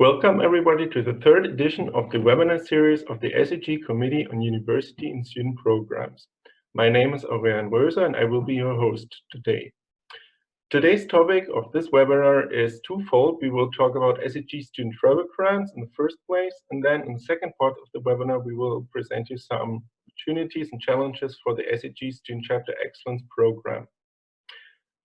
Welcome everybody to the third edition of the webinar series of the SEG Committee on University and Student Programs. My name is Aurélien Röser and I will be your host today. Today's topic of this webinar is twofold. We will talk about SEG student travel grants in the first place, and then in the second part of the webinar we will present you some opportunities and challenges for the SEG Student Chapter Excellence Program.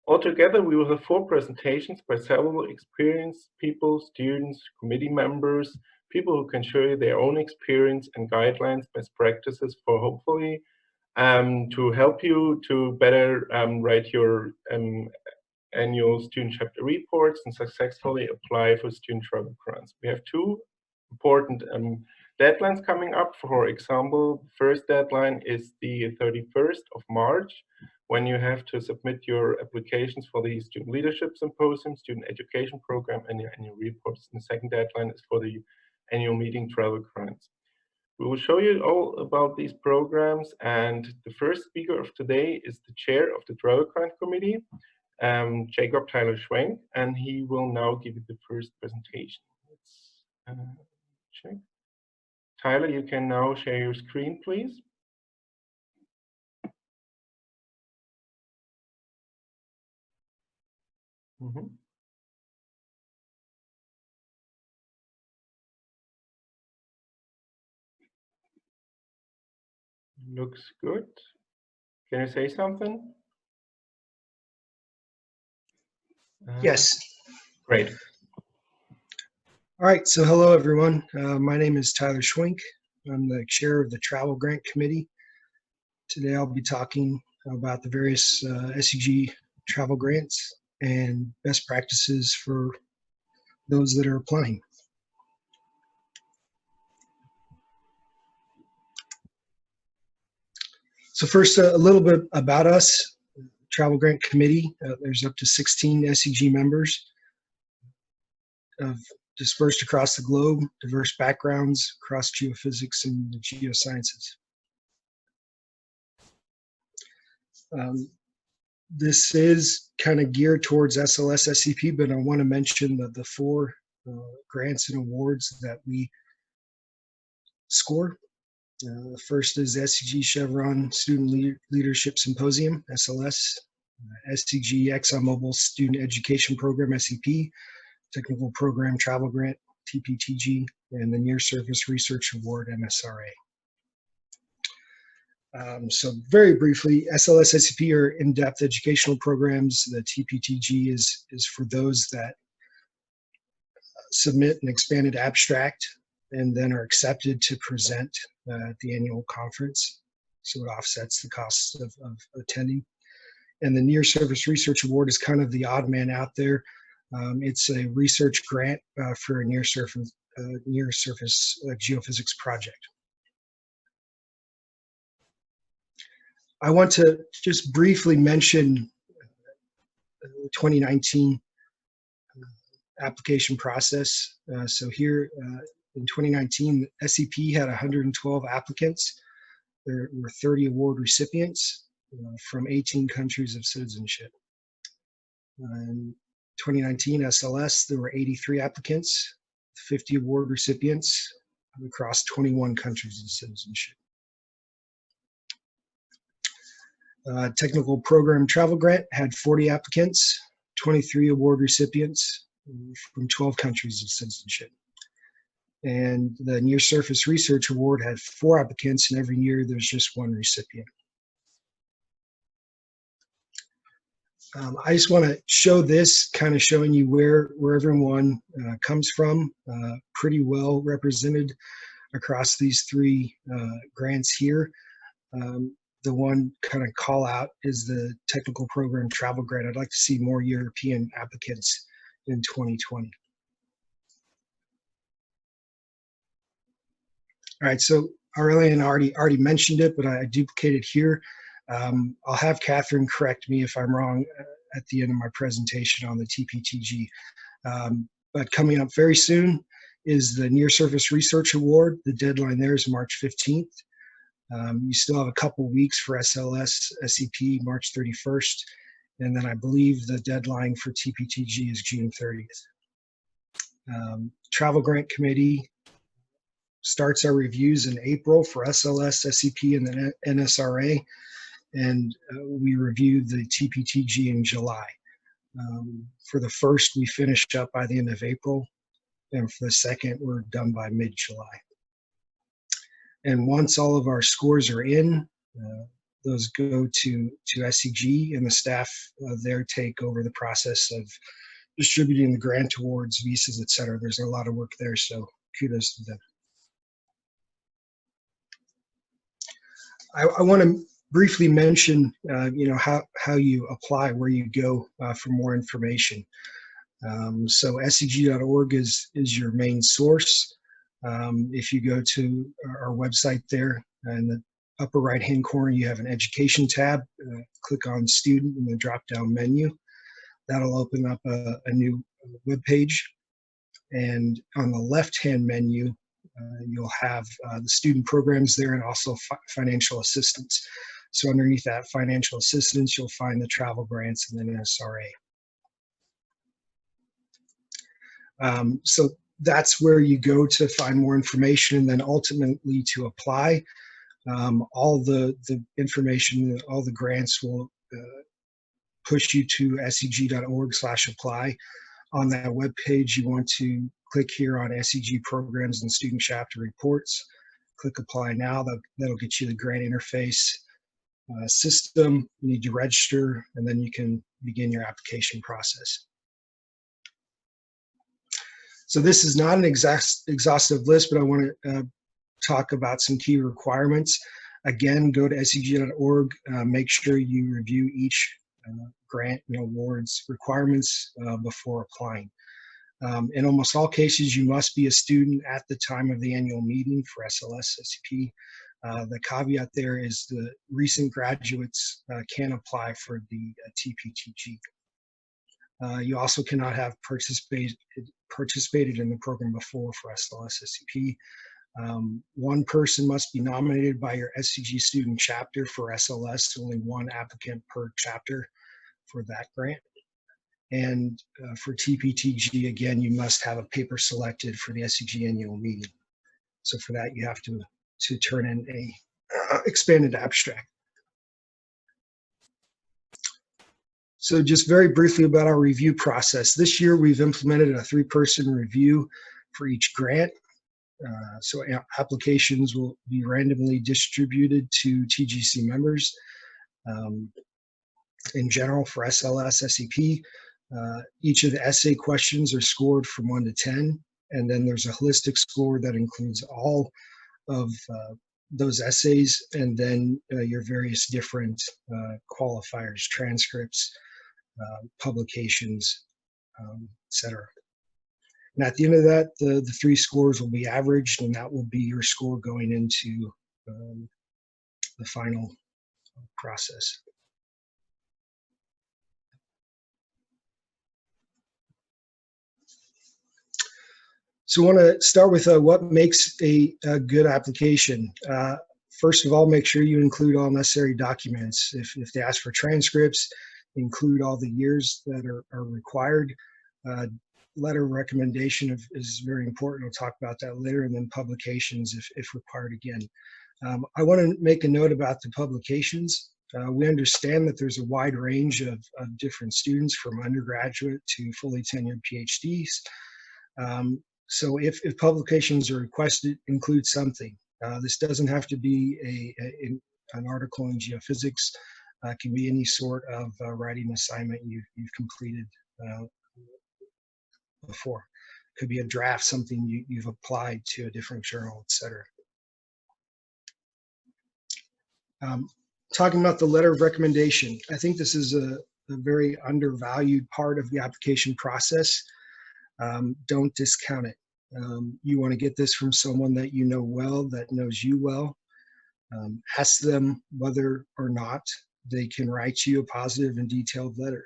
Altogether, we will have 4 presentations by several experienced people, students, committee members, people who can show you their own experience and guidelines, best practices for hopefully to help you to better write your annual student chapter reports and successfully apply for student travel grants. We have 2 important deadlines coming up. For example, the first deadline is the 31st of March, when you have to submit your applications for the Student Leadership Symposium, Student Education Program, and your annual reports. And the second deadline is for the annual meeting travel grants. We will show you all about these programs, and the first speaker of today is the chair of the Travel Grant Committee, Jacob Tyler Schwenk, and he will now give you the first presentation. Let's check. Tyler, you can now share your screen, please. Looks good. Can you say something? Yes. Great. All right, so hello everyone. My name is Tyler Schwenk. I'm the chair of the Travel Grant Committee. Today I'll be talking about the various SEG travel grants and best practices for those that are applying. So first, a little bit about us. Travel Grant Committee, there's up to 16 SEG members dispersed across the globe, diverse backgrounds across geophysics and the geosciences. This is kind of geared towards SLS SCP, but I want to mention the 4 grants and awards that we score. The first is SEG Chevron Student Leadership Symposium, SLS, SEG ExxonMobil Student Education Program, SEP, Technical Program Travel Grant, TPTG, and the Near Surface Research Award, MSRA. So very briefly, SLS SCP are in-depth educational programs. The TPTG is for those that submit an expanded abstract and then are accepted to present at the annual conference. So it offsets the costs of attending. And the Near Surface Research Award is kind of the odd man out there. It's a research grant for a near surface geophysics project. I want to just briefly mention the 2019 application process. So here in 2019, SEP had 112 applicants. There were 30 award recipients from 18 countries of citizenship. In 2019 SLS, there were 83 applicants, 50 award recipients across 21 countries of citizenship. Technical Program Travel Grant had 40 applicants, 23 award recipients from 12 countries of citizenship. And the Near Surface Research Award had 4 applicants, and every year there's just 1 recipient. I just want to show this, kind of showing you where everyone comes from, pretty well represented across these 3 grants here. The one kind of call out is the Technical Program Travel Grant. I'd like to see more European applicants in 2020. All right, so Aurélien already mentioned it, but I duplicated here. I'll have Catherine correct me if I'm wrong at the end of my presentation on the TPTG. But coming up very soon is the Near Surface Research Award. The deadline there is March 15th. You still have a couple weeks for SLS, SEP, March 31st. And then I believe the deadline for TPTG is June 30th. Travel Grant Committee starts our reviews in April for SLS, SEP, and the NSRA, and we review the TPTG in July. For the first, we finished up by the end of April, and for the second, we're done by mid-July. And once all of our scores are in, those go to SEG, and the staff there take over the process of distributing the grant awards, visas, etc. There's a lot of work there, so kudos to them. I want to briefly mention, how you apply, where you go for more information. So SEG.org is your main source. If you go to our website there, in the upper right-hand corner, you have an education tab. Click on student in the drop-down menu. That'll open up a new web page. And on the left-hand menu, you'll have the student programs there and also financial assistance. So underneath that financial assistance, you'll find the travel grants and then NSRA. So that's where you go to find more information, and then ultimately to apply. All the information, all the grants will push you to seg.org/apply. On that web page, you want to click here on SEG programs and student chapter reports. Click apply now. That'll get you the grant interface system. You need to register, and then you can begin your application process. So this is not an exhaustive list, but I want to talk about some key requirements. Again, go to seg.org. Make sure you review each grant and awards requirements before applying. In almost all cases, you must be a student at the time of the annual meeting for SLS, SEP. The caveat there is the recent graduates can apply for the TPTG. You also cannot have participated in the program before for SLS, SEP. One person must be nominated by your SEG student chapter for SLS, only one applicant per chapter for that grant. And for TPTG, again, you must have a paper selected for the SEG annual meeting. So for that, you have to turn in a expanded abstract. So just very briefly about our review process. This year, we've implemented a 3-person review for each grant. So applications will be randomly distributed to TGC members. In general, for SLS, SEP, each of the essay questions are scored from 1 to 10, and then there's a holistic score that includes all of those essays, and then your various different qualifiers, transcripts, publications, etc. And at the end of that, the 3 scores will be averaged, and that will be your score going into the final process. So I want to start with what makes a good application. First of all, make sure you include all necessary documents. If they ask for transcripts, include all the years that are required. Letter of recommendation is very important. We'll talk about that later, and then publications if required again. I want to make a note about the publications. We understand that there's a wide range of different students, from undergraduate to fully tenured PhDs. So if publications are requested, include something. This doesn't have to be an article in geophysics. It can be any sort of writing assignment you've completed before. It could be a draft, something you've applied to a different journal, etc. Talking about the letter of recommendation, I think this is a very undervalued part of the application process. Don't discount it. You want to get this from someone that you know well, that knows you well. Ask them whether or not they can write you a positive and detailed letter.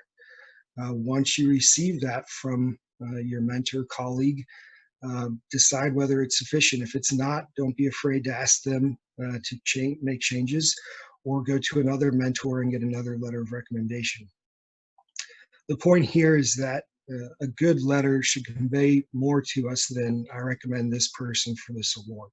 Once you receive that from your mentor, colleague, decide whether it's sufficient. If it's not, don't be afraid to ask them to make changes, or go to another mentor and get another letter of recommendation. The point here is that a good letter should convey more to us than I recommend this person for this award.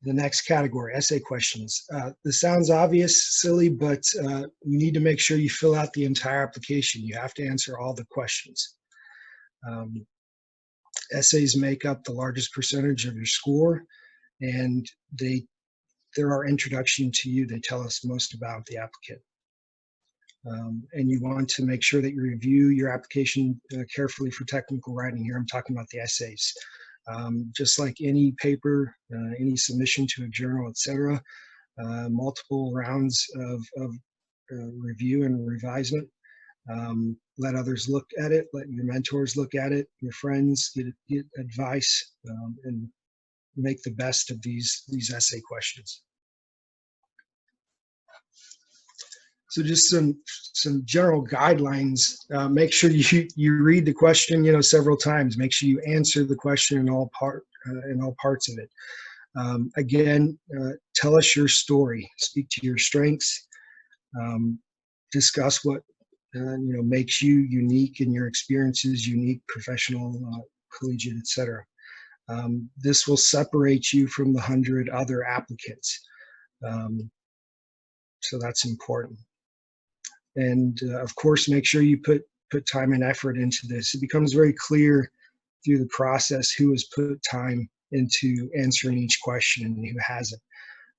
The next category, essay questions. This sounds obvious, silly, but you need to make sure you fill out the entire application. You have to answer all the questions. Essays make up the largest percentage of your score, and they're our introduction to you. They tell us most about the applicant. And you want to make sure that you review your application carefully for technical writing. Here I'm talking about the essays. Just like any paper, any submission to a journal, etc., multiple rounds of review and revisement. Let others look at it, let your mentors look at it, your friends get advice, and make the best of these essay questions. So just some general guidelines. Make sure you read the question, several times. Make sure you answer the question in all parts of it. Again, tell us your story. Speak to your strengths. Discuss what makes you unique and your experiences unique, professional, collegiate, etc. This will separate you from the 100 other applicants. So that's important. And of course, make sure you put time and effort into this. It becomes very clear through the process who has put time into answering each question and who hasn't.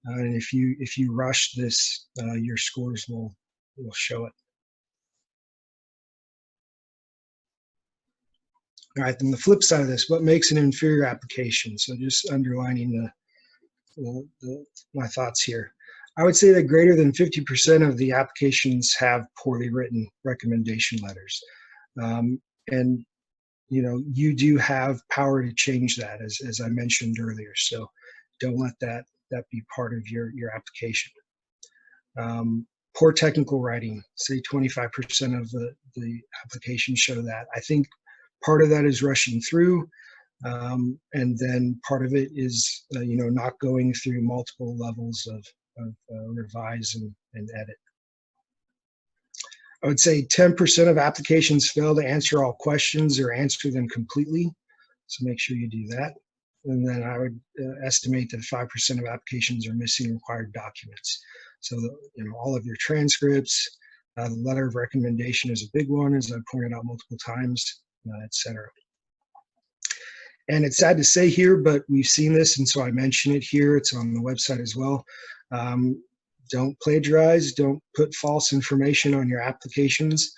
And if you rush this, your scores will show it. All right, then the flip side of this, what makes an inferior application? So just underlining my thoughts here. I would say that greater than 50% of the applications have poorly written recommendation letters. And you do have power to change that, as I mentioned earlier. So don't let that be part of your application. Poor technical writing, say 25% of the applications show that. I think part of that is rushing through, and then part of it is not going through multiple levels of revise and edit. I would say 10% of applications fail to answer all questions or answer them completely. So make sure you do that. And then I would estimate that 5% of applications are missing required documents. So all of your transcripts, the letter of recommendation is a big one, as I pointed out multiple times, etc. And it's sad to say here, but we've seen this, and so I mention it here. It's on the website as well. Don't plagiarize. Don't put false information on your applications.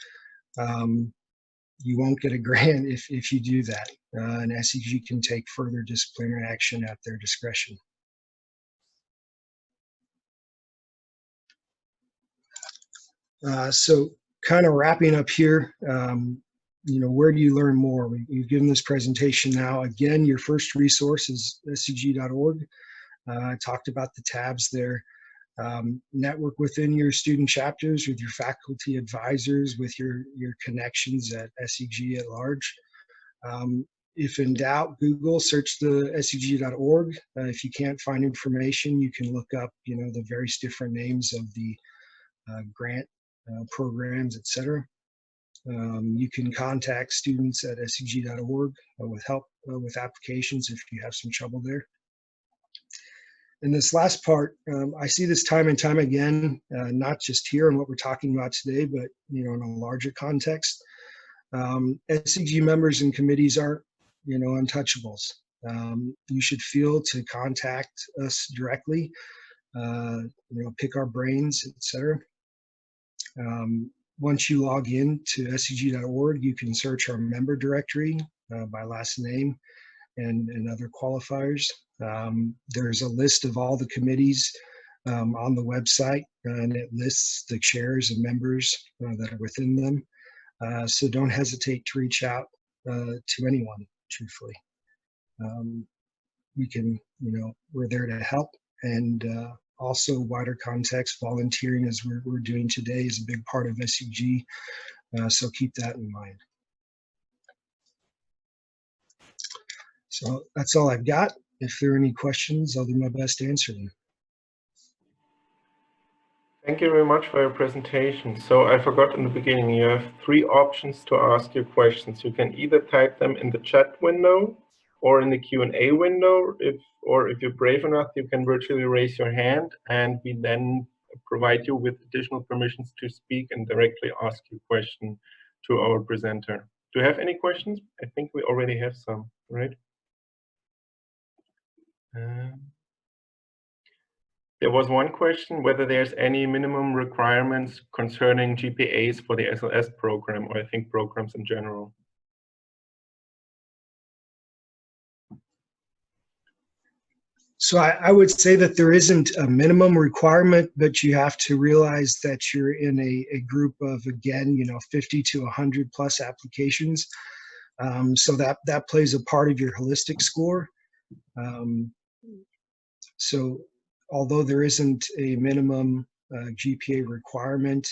You won't get a grant if you do that. And SEG can take further disciplinary action at their discretion. So kind of wrapping up here, where do you learn more? We've given this presentation now. Again, your first resource is SEG.org. I talked about the tabs there. Network within your student chapters, with your faculty advisors, with your connections at SEG at large. If in doubt, Google, search the SEG.org. If you can't find information, you can look up, the various different names of the grant programs, etc. You can contact students at SEG.org with help with applications if you have some trouble there. And this last part, I see this time and time again, not just here in what we're talking about today, but in a larger context. SEG members and committees aren't, untouchables. You should feel to contact us directly, pick our brains, etc. Once you log in to SEG.org, you can search our member directory by last name and other qualifiers. There's a list of all the committees on the website, and it lists the chairs and members that are within them. So don't hesitate to reach out to anyone, truthfully. We can, we're there to help. And also wider context, volunteering, as we're doing today, is a big part of SEG. So keep that in mind. So that's all I've got. If there are any questions, I'll do my best to answer them. Thank you very much for your presentation. So I forgot in the beginning, you have 3 options to ask your questions. You can either type them in the chat window or in the Q&A window. Or if you're brave enough, you can virtually raise your hand and we then provide you with additional permissions to speak and directly ask your question to our presenter. Do you have any questions? I think we already have some, right? There was one question whether there's any minimum requirements concerning GPAs for the SLS program, or I think programs in general. So I would say that there isn't a minimum requirement, but you have to realize that you're in a group of, again, 50 to 100 plus applications. So that plays a part of your holistic score. So although there isn't a minimum GPA requirement,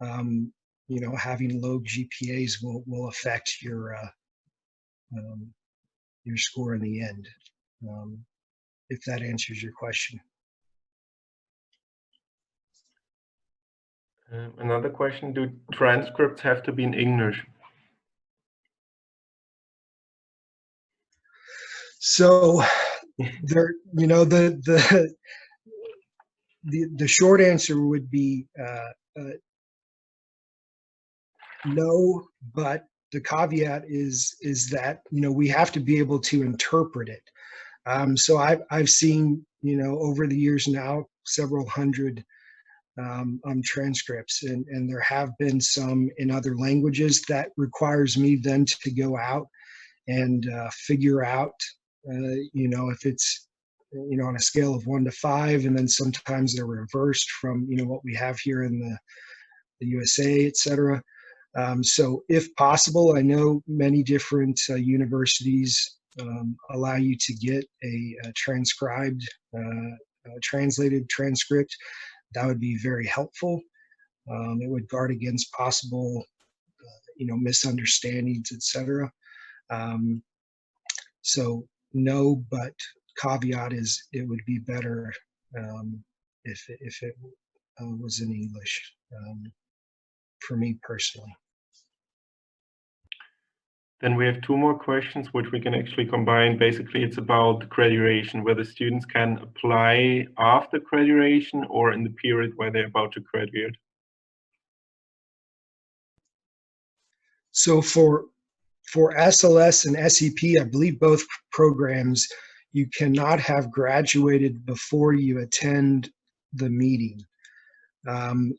having low GPAs will affect your score in the end, if that answers your question. Another question, do transcripts have to be in English? So there, the short answer would be no, but the caveat is that we have to be able to interpret it. So I've seen over the years now several hundred transcripts, and there have been some in other languages that requires me then to go out and figure out if it's on a scale of 1 to 5, and then sometimes they're reversed from what we have here in the USA, etc. So if possible, I know many different universities allow you to get a transcribed, translated transcript. That would be very helpful. It would guard against possible, misunderstandings, etc. So no, but caveat is it would be better if it was in English, for me personally. Then we have 2 more questions which we can actually combine. Basically, it's about graduation, whether students can apply after graduation or in the period where they're about to graduate. So for SLS and SEP, I believe both programs, you cannot have graduated before you attend the meeting.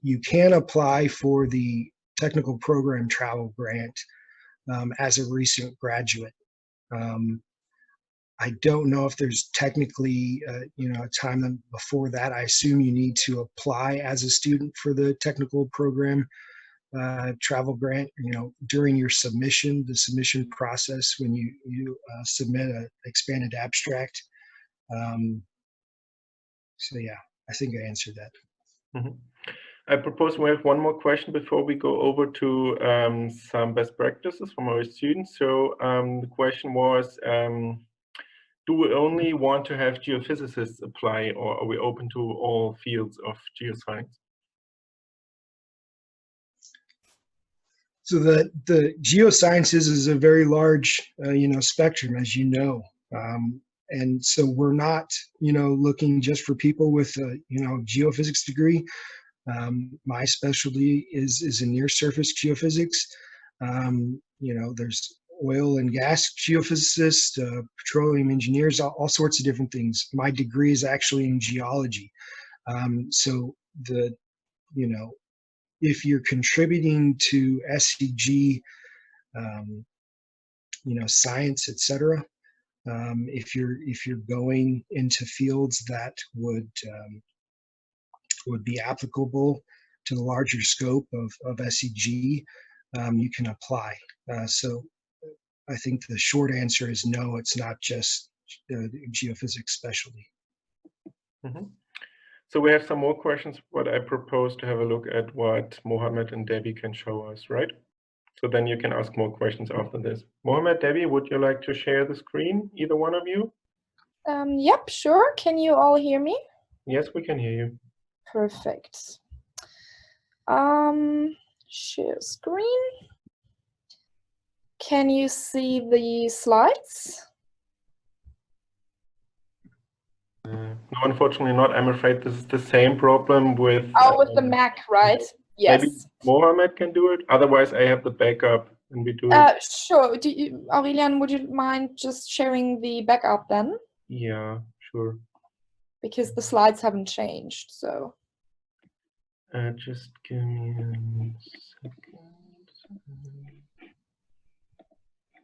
You can apply for the technical program travel grant as a recent graduate. I don't know if there's technically, a time before that. I assume you need to apply as a student for the technical program travel grant, during your submission, the submission process when you submit an expanded abstract. So yeah, I think I answered that. Mm-hmm. I propose we have one more question before we go over to some best practices from our students. So the question was, do we only want to have geophysicists apply, or are we open to all fields of geoscience? So the geosciences is a very large, spectrum, as you know. And so we're not, looking just for people with a, geophysics degree. My specialty is in near surface geophysics. There's oil and gas geophysicists, petroleum engineers, all sorts of different things. My degree is actually in geology. So if you're contributing to SEG, science, etc., if you're going into fields that would be applicable to the larger scope of SEG, you can apply. So I think the short answer is no, it's not just geophysics specialty. Mm-hmm. So we have some more questions, but I propose to have a look at what Mohammed and Debbie can show us, right? So then you can ask more questions after this. Mohammed, Debbie, would you like to share the screen, either one of you? Yep, sure. Can you all hear me? Yes, we can hear you. Perfect. Share screen. Can you see the slides? No, unfortunately not. I'm afraid this is the same problem with. With the Mac, right? Yes. Maybe Mohammed can do it. Otherwise, I have the backup and we do it. Sure. Aurelian, would you mind just sharing the backup then? Yeah, sure. Because the slides haven't changed, so. Just give me a second.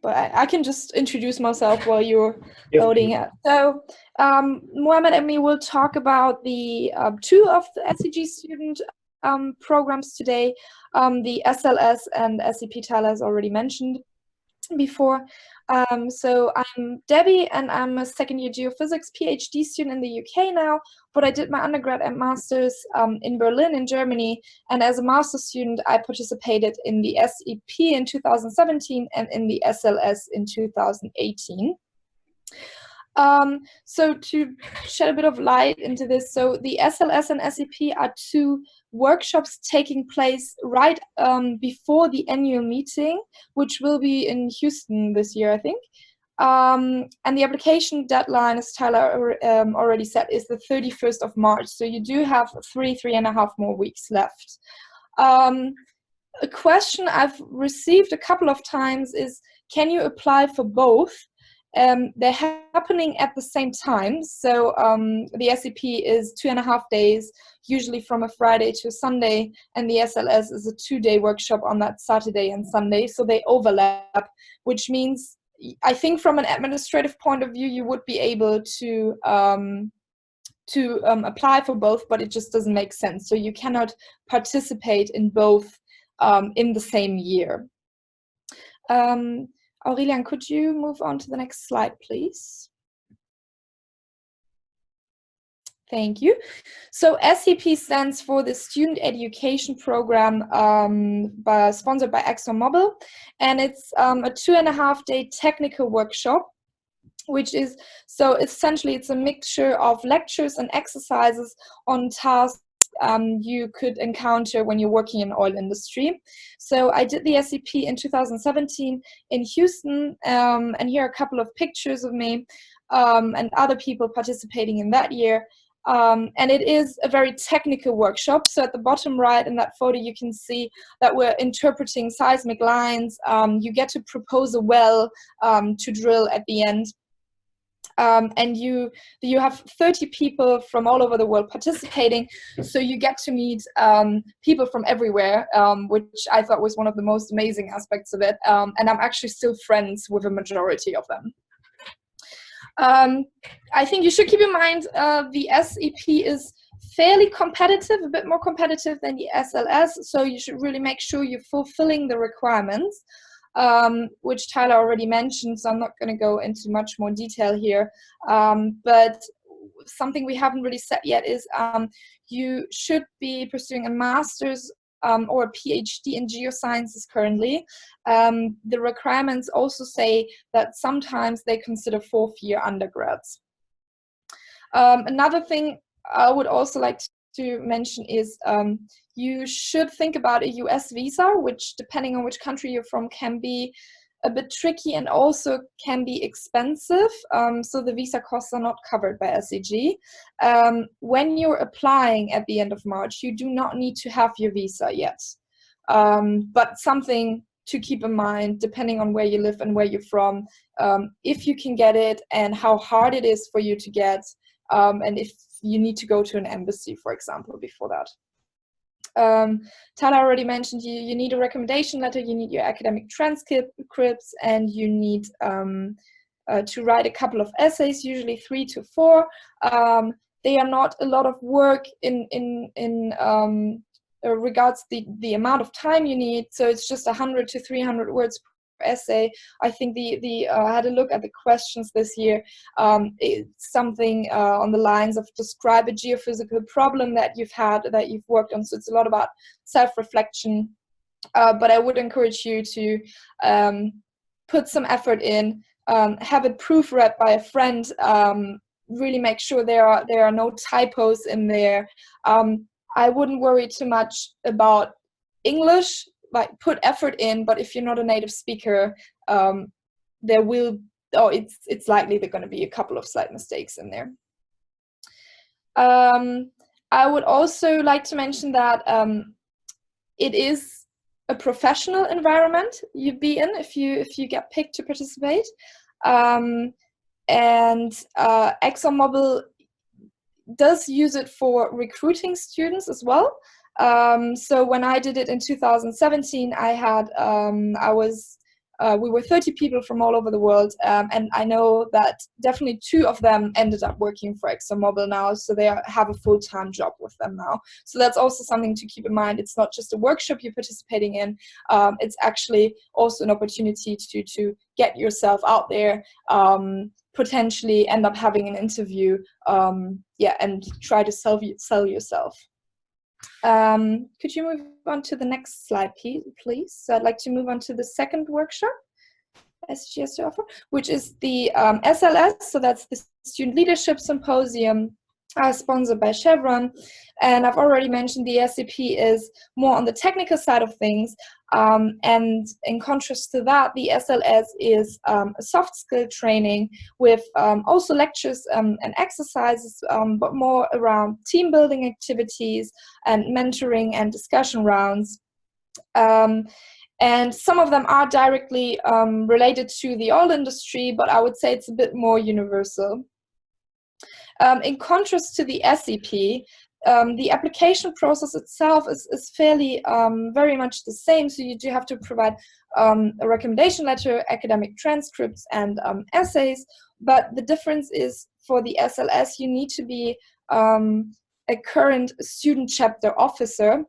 But I can just introduce myself while you're Yes, loading please. it. So Mohammed and me will talk about the two of the SEG student programs today, the SLS and SEP Tyler has already mentioned before. So I'm Debbie and I'm a second year geophysics PhD student in the UK now, but I did my undergrad and master's in Berlin in Germany, and as a master's student I participated in the SEP in 2017 and in the SLS in 2018. So to shed a bit of light into this, so the SLS and SEP are two workshops taking place right before the annual meeting, which will be in Houston this year, I think. And the application deadline, as Tyler already said, is the 31st of March. So you do have 3.5 more weeks left. A question I've received a couple of times is, can you apply for both? They're happening at the same time. So the SEP is 2.5 days, usually from a Friday to a Sunday, and the SLS is a 2-day workshop on that Saturday and Sunday. So they overlap, which means I think from an administrative point of view, you would be able to apply for both, but it just doesn't make sense. So you cannot participate in both in the same year. Aurelian, could you move on to the next slide, please? Thank you. So SEP stands for the Student Education Program sponsored by ExxonMobil, and it's a 2.5-day technical workshop, which is, so essentially it's a mixture of lectures and exercises on tasks you could encounter when you're working in the oil industry. So I did the SEP in 2017 in Houston, and here are a couple of pictures of me and other people participating in that year. And it is a very technical workshop. So at the bottom right in that photo, you can see that we're interpreting seismic lines. You get to propose a well to drill at the end. And you have 30 people from all over the world participating, so you get to meet people from everywhere, which I thought was one of the most amazing aspects of it, and I'm actually still friends with a majority of them. I think you should keep in mind the SEP is fairly competitive, a bit more competitive than the SLS, so you should really make sure you're fulfilling the requirements. Which Tyler already mentioned, so I'm not going to go into much more detail here. But something we haven't really said yet is you should be pursuing a master's or a PhD in geosciences currently. The requirements also say that sometimes they consider 4th-year undergrads. Another thing I would also like to mention is you should think about a US visa, which depending on which country you're from can be a bit tricky and also can be expensive. So the visa costs are not covered by SEG. When you're applying at the end of March, you do not need to have your visa yet. But something to keep in mind, depending on where you live and where you're from, if you can get it and how hard it is for you to get, and if you need to go to an embassy, for example, before that. Tala already mentioned you need a recommendation letter, you need your academic transcripts, and you need to write a couple of essays, usually 3 to 4. They are not a lot of work in regards the amount of time you need, so it's just 100 to 300 words per essay. I think I had a look at the questions this year. It's something on the lines of describe a geophysical problem that you've worked on. So it's a lot about self-reflection, but I would encourage you to put some effort in, have it proofread by a friend, really make sure there are no typos in there. I wouldn't worry too much about English, like put effort in, but if you're not a native speaker, there will, or it's likely there are going to be a couple of slight mistakes in there. I would also like to mention that it is a professional environment you'd be in if you get picked to participate. And ExxonMobil does use it for recruiting students as well. So when I did it in 2017, we were 30 people from all over the world, and I know that definitely 2 of them ended up working for ExxonMobil now, so they have a full-time job with them now. So that's also something to keep in mind. It's not just a workshop you're participating in, it's actually also an opportunity to get yourself out there, potentially end up having an interview, and try to sell yourself. Could you move on to the next slide, please? So I'd like to move on to the second workshop SEG has to offer, which is the SLS. So that's the Student Leadership Symposium, sponsored by Chevron. And I've already mentioned the SEP is more on the technical side of things. And in contrast to that, the SLS is a soft skill training with also lectures and exercises, but more around team building activities and mentoring and discussion rounds. And some of them are directly related to the oil industry, but I would say it's a bit more universal. In contrast to the SEP, the application process itself is fairly very much the same. So you do have to provide a recommendation letter, academic transcripts, and essays. But the difference is for the SLS, you need to be a current student chapter officer.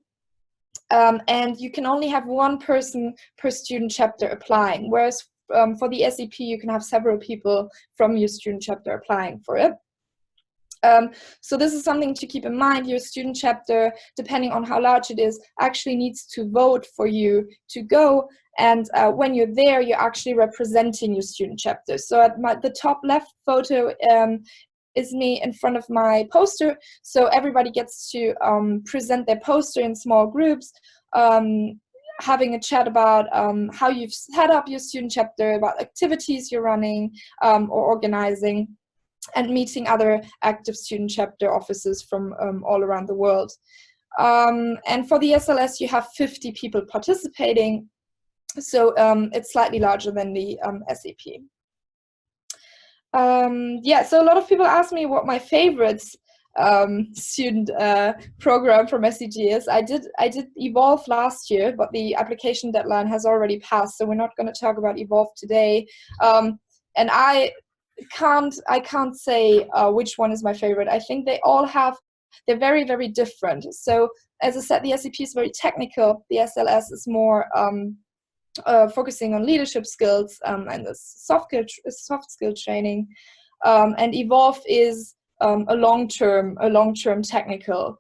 And you can only have 1 person per student chapter applying. Whereas for the SEP, you can have several people from your student chapter applying for it. So this is something to keep in mind. Your student chapter, depending on how large it is, actually needs to vote for you to go. And when you're there, you're actually representing your student chapter. So at the top left photo is me in front of my poster. So everybody gets to present their poster in small groups, having a chat about how you've set up your student chapter, about activities you're running or organizing, and meeting other active student chapter officers from all around the world. And for the SLS, you have 50 people participating, so it's slightly larger than the SEP. So a lot of people ask me what my favorite student program from SEG is. I did Evolve last year, but the application deadline has already passed, so we're not going to talk about Evolve today. And I can't say which one is my favorite. I think they all they're very, very different. So as I said, the SEP is very technical. The SLS is more focusing on leadership skills and the soft skill training. And Evolve is a long-term technical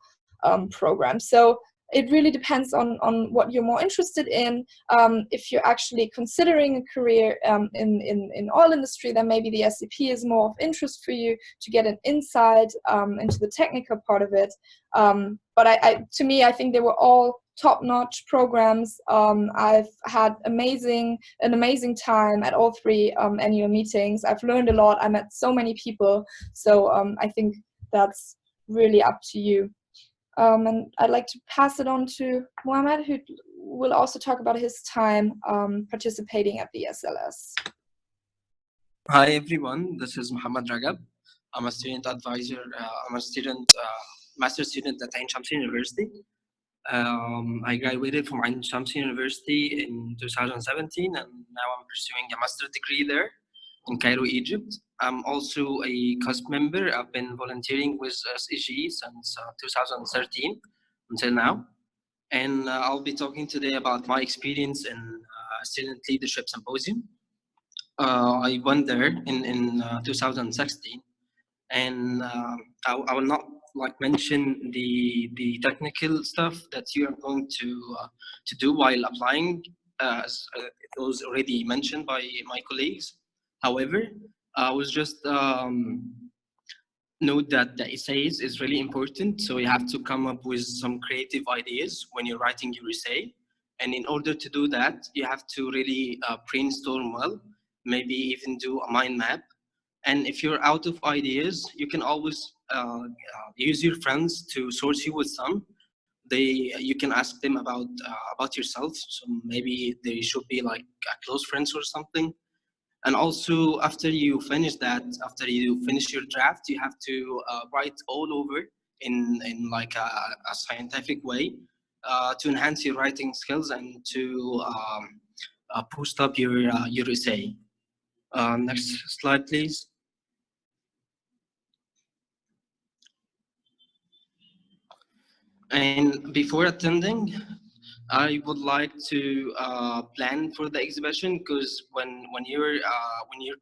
program. So it really depends on what you're more interested in. If you're actually considering a career in oil industry, then maybe the SEP is more of interest for you to get an insight into the technical part of it. But to me, I think they were all top-notch programs. I've had an amazing time at all 3 annual meetings. I've learned a lot. I met so many people. So I think that's really up to you. And I'd like to pass it on to Mohammed, who will also talk about his time participating at the SLS. Hi everyone, this is Mohammed Ragab. I'm a student advisor. I'm a master's student at Ain Shamsi University. I graduated from Ain Shamsi University in 2017, and now I'm pursuing a master's degree there in Cairo, Egypt. I'm also a CUSP member. I've been volunteering with SEG since 2013 until now. And I'll be talking today about my experience in Student Leadership Symposium. I went there in 2016, and I will not mention the technical stuff that you are going to do while applying, as it was already mentioned by my colleagues. However, I was just note that the essays is really important. So you have to come up with some creative ideas when you're writing your essay. And in order to do that, you have to really brainstorm well, maybe even do a mind map. And if you're out of ideas, you can always use your friends to source you with some. You can ask them about yourself. So maybe they should be like close friends or something. And also, after you finish your draft, you have to write all over in like a scientific way to enhance your writing skills and to boost up your essay. Next slide, please. And before attending, I would like to plan for the exhibition, because when you're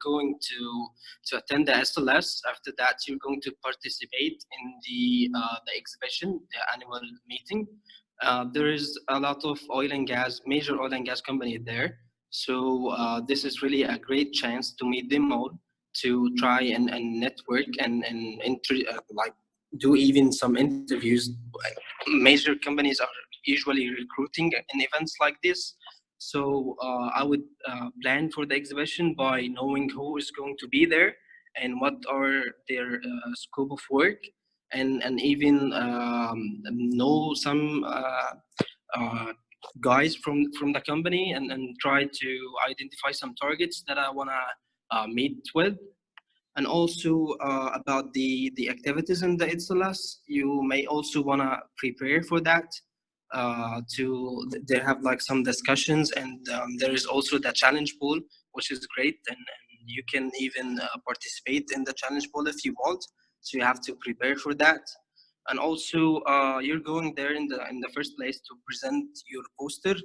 going to attend the SLS, after that you're going to participate in the exhibition, the annual meeting. There is a lot of major oil and gas company there, so this is really a great chance to meet them all, to try and network and like do even some interviews. Major companies are usually recruiting in events like this. So I would plan for the exhibition by knowing who is going to be there and what are their scope of work, and even know some guys from the company, and try to identify some targets that I want to meet with. And also about the activities in the ITSLS, you may also want to prepare for that. They have like some discussions, and there is also the challenge pool, which is great, and you can even participate in the challenge pool if you want. So you have to prepare for that. And also you're going there in the first place to present your poster,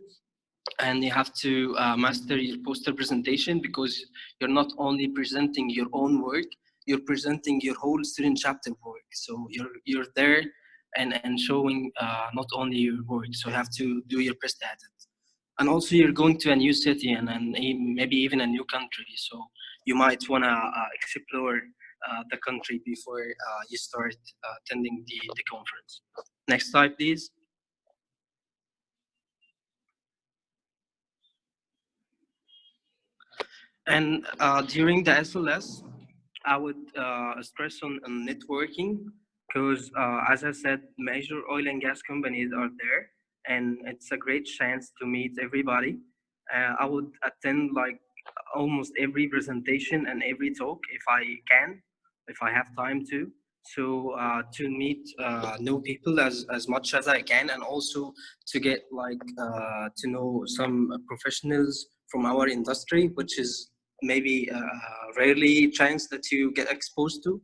and you have to master your poster presentation, because you're not only presenting your own work, you're presenting your whole student chapter work. So you're there and showing not only your work, so you have to do your best at it. And also you're going to a new city and maybe even a new country, so you might want to explore the country before you start attending the conference. Next slide, please. And during the SLS, I would stress on networking, because as I said, major oil and gas companies are there, and it's a great chance to meet everybody. I would attend like almost every presentation and every talk if I can, if I have time to. So to meet new people as much as I can, and also to get like to know some professionals from our industry, which is maybe rarely chance that you get exposed to.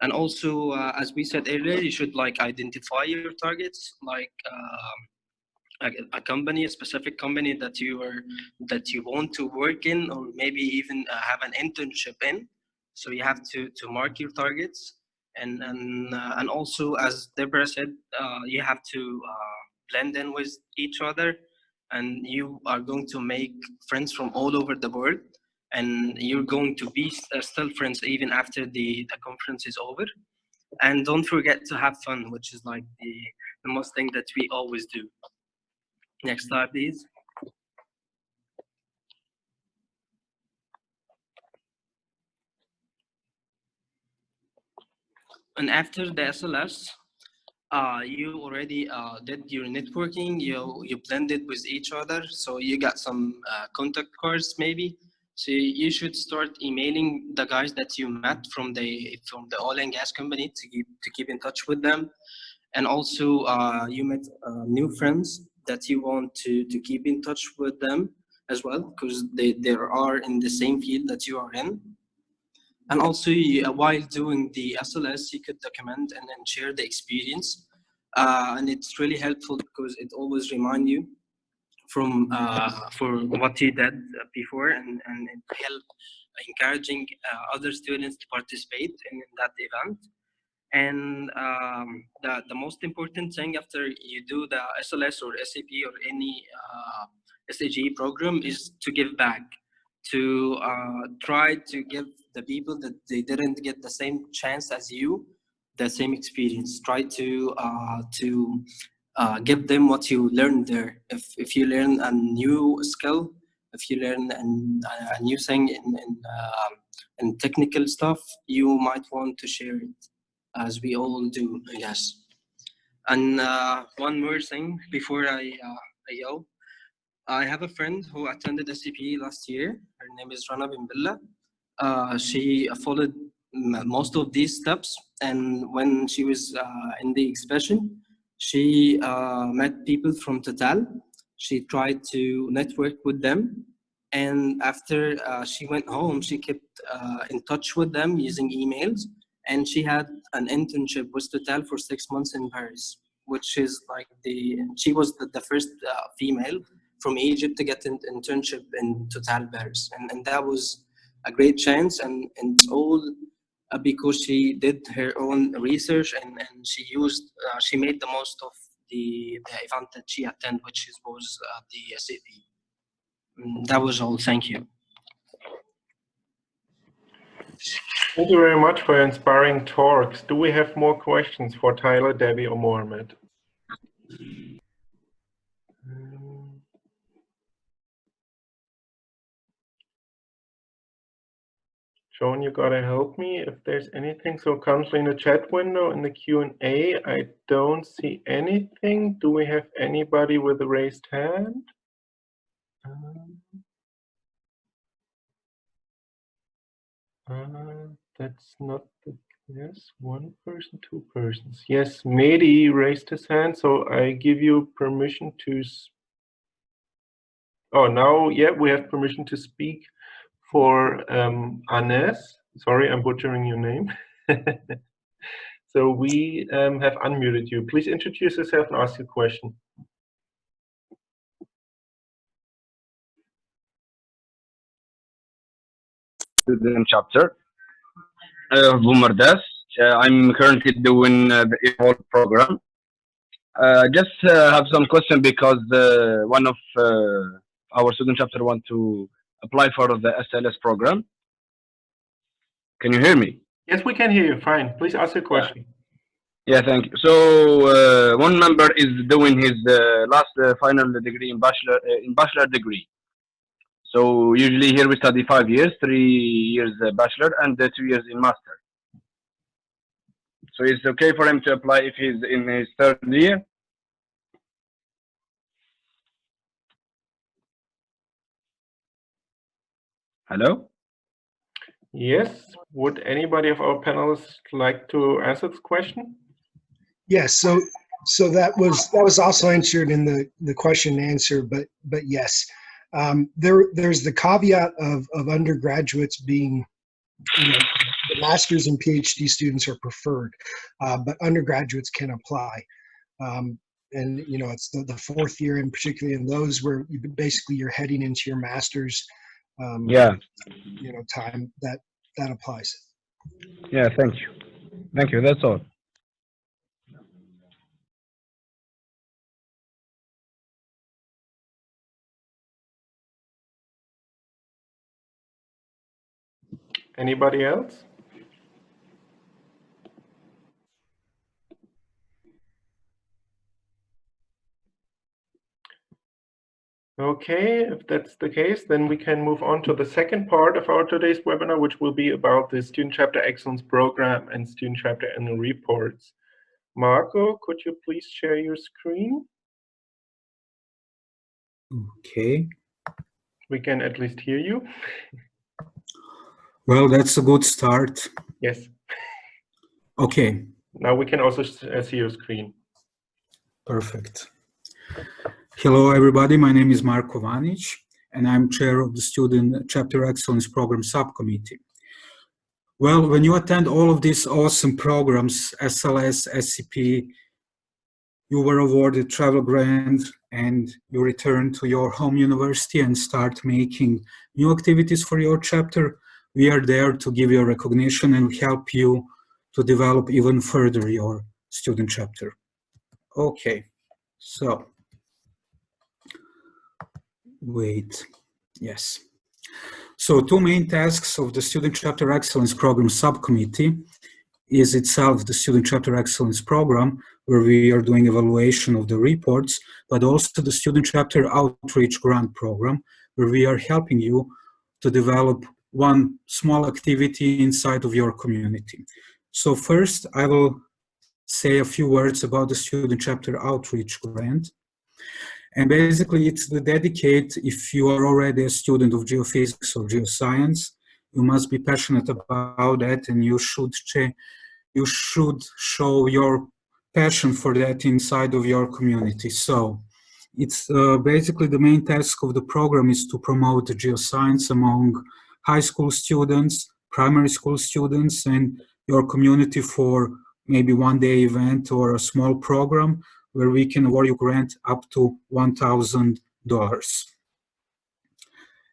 And also as we said earlier, you should like identify your targets, like a company, a specific company that you want to work in, or maybe even have an internship in. So you have to mark your targets, and also, as Deborah said, you have to blend in with each other, and you are going to make friends from all over the world, and you're going to be still friends even after the conference is over. And don't forget to have fun, which is like the most thing that we always do. Next slide, please. And after the SLS, you already did your networking, you blended with each other, so you got some contact cards maybe. So you should start emailing the guys that you met from the oil and gas company to keep in touch with them. And also you met new friends that you want to keep in touch with them as well, because they are in the same field that you are in. And also while doing the SLS, you could document and then share the experience. And it's really helpful because it always reminds you from for what you did before, and it help encouraging other students to participate in that event. And the most important thing after you do the SLS or SAP or any SEG program is to give back, to try to give the people that they didn't get the same chance as you the same experience. Try to give them what you learned there. If you learn a new skill, if you learn a new thing in technical stuff, you might want to share it, as we all do, I guess. And one more thing before I go. I have a friend who attended SCP last year. Her name is Rana Bimbilla. She followed most of these steps, and when she was in the exhibition, she met people from Total. She tried to network with them, and after she went home, she kept in touch with them using emails, and she had an internship with Total for 6 months in Paris, which is like she was the first female from Egypt to get an internship in Total Paris, and that was a great chance, and it's all because she did her own research, and she made the most of the event that she attended, which was the SAP. That was all. Thank you. Thank you very much for your inspiring talks. Do we have more questions for Tyler, Debbie, or Mohammed? Joan, you gotta help me if there's anything. So currently in the chat window, in the Q&A, I don't see anything. Do we have anybody with a raised hand? That's not the, yes, one person, two persons. Yes, Mehdi raised his hand, so I give you permission to, oh, now, yeah, we have permission to speak for Anes. Sorry, I'm butchering your name. So we have unmuted you. Please introduce yourself and ask your question. Student chapter, Bumardas. I'm currently doing the Evolve program. Just have some question because one of our student chapter want to apply for the SLS program. Can you hear me? Yes, we can hear you. Fine. Please ask your question. Yeah, thank you. So one member is doing his last final degree in bachelor degree. So usually here we study 5 years, 3 years bachelor and 2 years in master. So it's okay for him to apply if he's in his 3rd year? Hello? Yes. Would anybody of our panelists like to answer this question? Yes. So that was also answered in the question and answer, but yes, there's the caveat of undergraduates being, the master's and PhD students are preferred, but undergraduates can apply. And it's the 4th year, and particularly in those where you're heading into your master's time, that applies. Yeah, thank you. Thank you. That's all. Anybody else? Okay, if that's the case, then we can move on to the second part of our today's webinar, which will be about the Student Chapter Excellence Program and Student Chapter Annual Reports. Marco, could you please share your screen? Okay. We can at least hear you. Well, that's a good start. Yes. Okay. Now we can also see your screen. Perfect. Hello, everybody. My name is Marko Vanic, and I'm chair of the Student Chapter Excellence Program Subcommittee. Well, when you attend all of these awesome programs, SLS, SCP, you were awarded travel grant and you return to your home university and start making new activities for your chapter, we are there to give you recognition and help you to develop even further your student chapter. Okay, so, wait, yes. So 2 main tasks of the Student Chapter Excellence Program Subcommittee is itself the Student Chapter Excellence Program, where we are doing evaluation of the reports, but also the Student Chapter Outreach Grant Program, where we are helping you to develop one small activity inside of your community. So first, I will say a few words about the Student Chapter Outreach Grant. And basically, it's the dedicate, if you are already a student of geophysics or geoscience, you must be passionate about that, and you should show your passion for that inside of your community. So it's basically the main task of the program is to promote geoscience among high school students, primary school students, and your community for maybe one-day event or a small program where we can award you grant up to $1,000.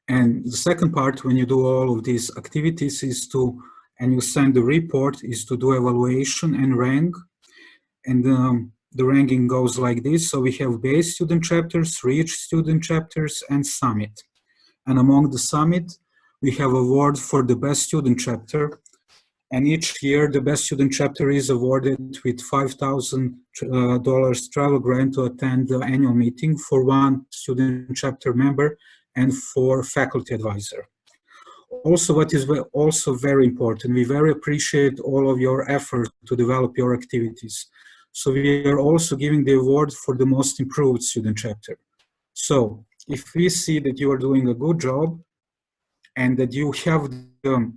And the second part, when you do all of these activities, is to, and you send the report, is to do evaluation and rank. And the ranking goes like this. So we have base student chapters, reach student chapters, and summit. And among the summit, we have award for the best student chapter. And each year, the best student chapter is awarded with $5,000 travel grant to attend the annual meeting for one student chapter member and for faculty advisor. Also, what is also very important, we very appreciate all of your effort to develop your activities. So we are also giving the award for the most improved student chapter. So if we see that you are doing a good job and that you have the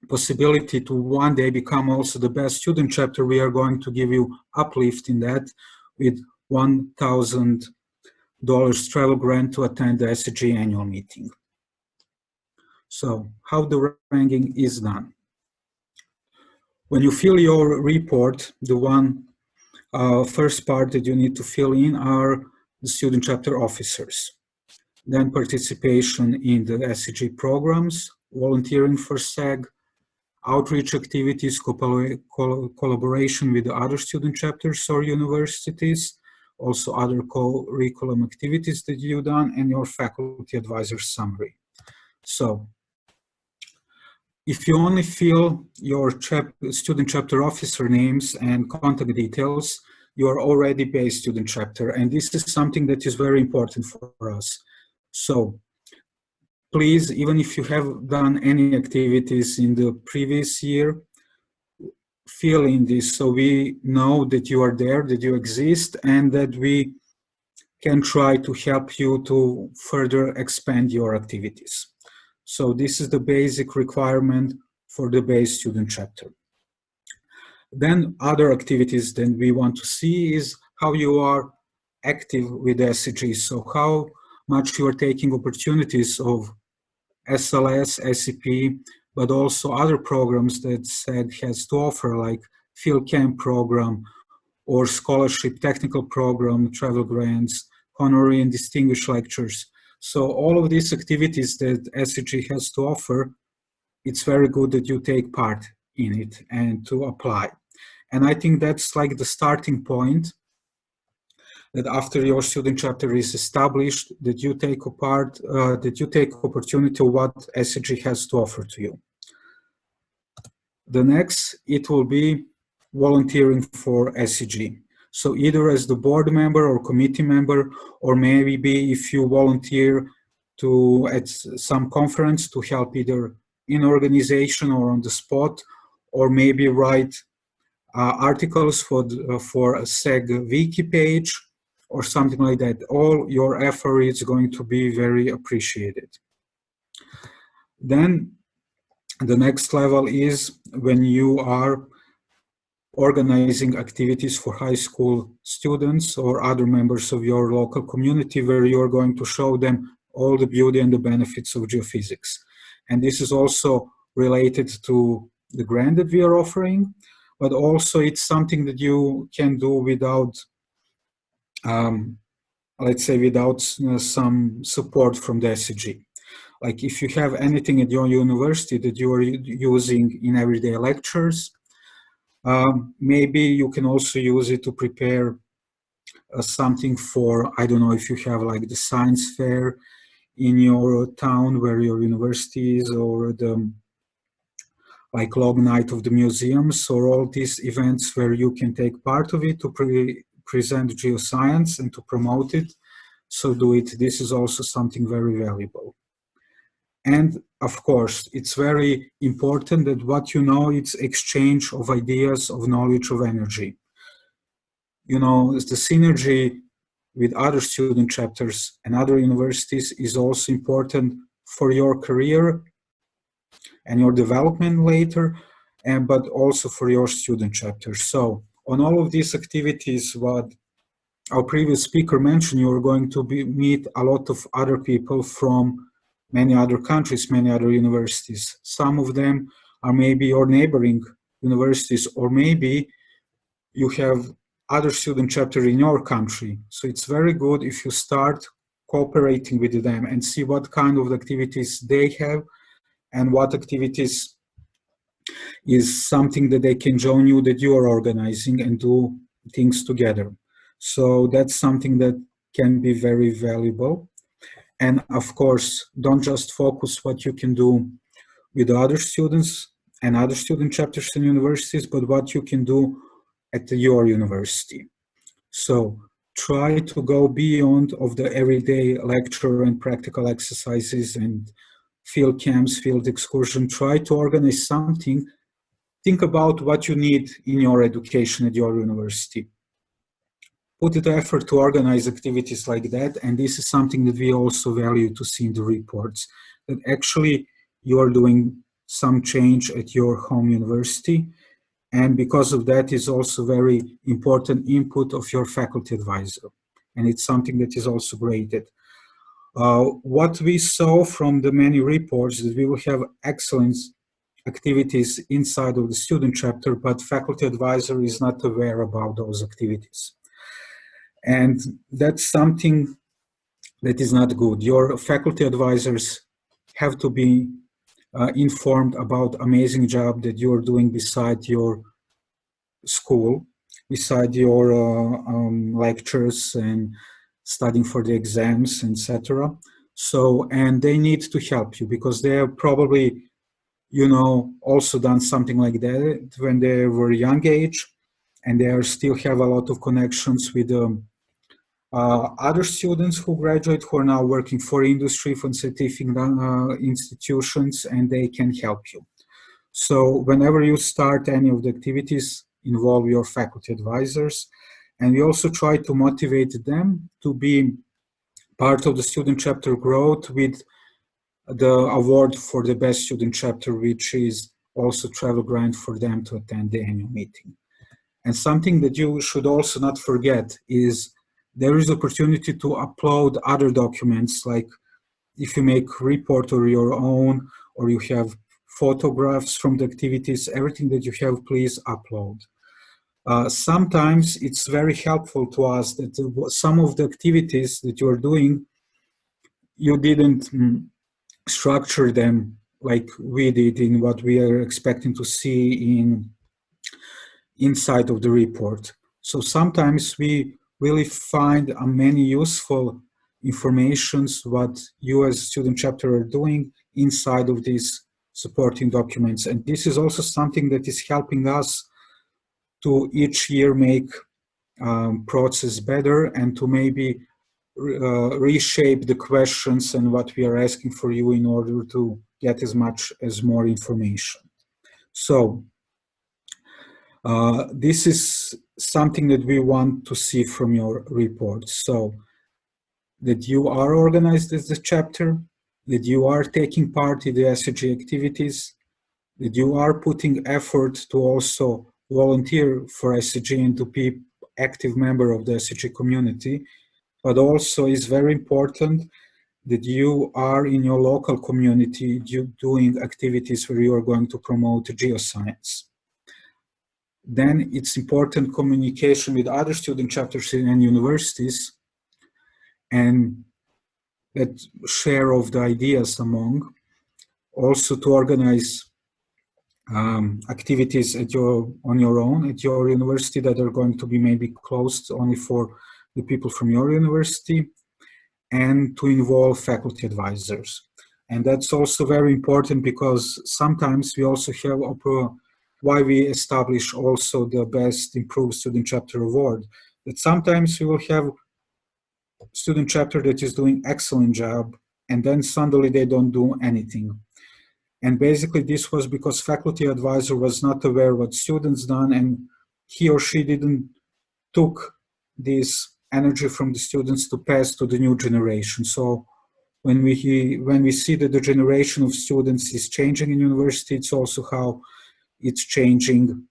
possibility to one day become also the best student chapter, we are going to give you uplift in that with $1,000 travel grant to attend the SEG annual meeting. So how the ranking is done. When you fill your report, the first part that you need to fill in are the student chapter officers. Then participation in the SEG programs, volunteering for SEG, outreach activities, collaboration with the other student chapters or universities, also other curriculum activities that you've done, and your faculty advisor summary. So if you only fill your student chapter officer names and contact details, you are already base student chapter, and this is something that is very important for us. So please, even if you have done any activities in the previous year, fill in this so we know that you are there, that you exist, and that we can try to help you to further expand your activities. So this is the basic requirement for the base student chapter. Then other activities that we want to see is how you are active with SEG. So how much you are taking opportunities of SLS, SEP, but also other programs that SEG has to offer, like field camp program or scholarship technical program, travel grants, honorary and distinguished lectures. So all of these activities that SEG has to offer, it's very good that you take part in it and to apply. And I think that's like the starting point, that after your student chapter is established, that you take opportunity of what SEG has to offer to you. The next, it will be volunteering for SEG. So either as the board member or committee member, or maybe if you volunteer to at some conference to help either in organization or on the spot, or maybe write articles for a SEG Wiki page or something like that. All your effort is going to be very appreciated. Then the next level is when you are organizing activities for high school students or other members of your local community, where you're going to show them all the beauty and the benefits of geophysics. And this is also related to the grant that we are offering, but also it's something that you can do without, let's say, without some support from the SEG. Like if you have anything at your university that you are using in everyday lectures, maybe you can also use it to prepare something for, I don't know, if you have like the science fair in your town where your university is, or the like Log Night of the museums, or all these events where you can take part of it to present geoscience and to promote it. So do it. This is also something very valuable. And of course, it's very important that what you know, it's exchange of ideas, of knowledge, of energy. You know, the synergy with other student chapters and other universities is also important for your career and your development later, but also for your student chapter. So on all of these activities, what our previous speaker mentioned, you are going to meet a lot of other people from many other countries, many other universities. Some of them are maybe your neighboring universities, or maybe you have other student chapter in your country. So it's very good if you start cooperating with them and see what kind of activities they have and what activities is something that they can join you, that you are organizing, and do things together. So that's something that can be very valuable. And of course, don't just focus what you can do with other students and other student chapters and universities, but what you can do at your university. So try to go beyond of the everyday lecture and practical exercises and field camps, field excursion. Try to organize something. Think about what you need in your education at your university. Put the effort to organize activities like that, and this is something that we also value to see in the reports, that actually you are doing some change at your home university, and because of that is also very important input of your faculty advisor, and it's something that is also graded. What we saw from the many reports is that we will have excellent activities inside of the student chapter, but faculty advisor is not aware about those activities. And that's something that is not good. Your faculty advisors have to be informed about amazing job that you're doing beside your school, beside your lectures and studying for the exams, etc. So, and they need to help you because they have probably, you know, also done something like that when they were young age, and they are still have a lot of connections with other students who graduate, who are now working for industry, for scientific institutions, and they can help you. So whenever you start any of the activities, involve your faculty advisors, and we also try to motivate them to be part of the student chapter growth with the award for the best student chapter, which is also travel grant for them to attend the annual meeting. And something that you should also not forget is there is opportunity to upload other documents, like if you make report or your own, or you have photographs from the activities, everything that you have, please upload. Sometimes it's very helpful to us that some of the activities that you are doing, you didn't structure them like we did in what we are expecting to see inside of the report. So sometimes we really find many useful informations what you as student chapter are doing inside of these supporting documents. And this is also something that is helping us to each year make process better and to maybe reshape the questions and what we are asking for you in order to get as much as more information. So this is something that we want to see from your report. So that you are organized as the chapter, that you are taking part in the SEG activities, that you are putting effort to also volunteer for SEG and to be active member of the SEG community, but also is very important that you are in your local community doing activities where you are going to promote geoscience. Then it's important communication with other student chapters and universities, and that share of the ideas among, also to organize activities at on your own at your university that are going to be maybe closed only for the people from your university, and to involve faculty advisors. And that's also very important because sometimes we also have why we establish also the Best Improved Student Chapter Award. That sometimes we will have student chapter that is doing excellent job, and then suddenly they don't do anything. And basically this was because faculty advisor was not aware what students done, and he or she didn't took this energy from the students to pass to the new generation. So when we see that the generation of students is changing in university, it's also how it's changing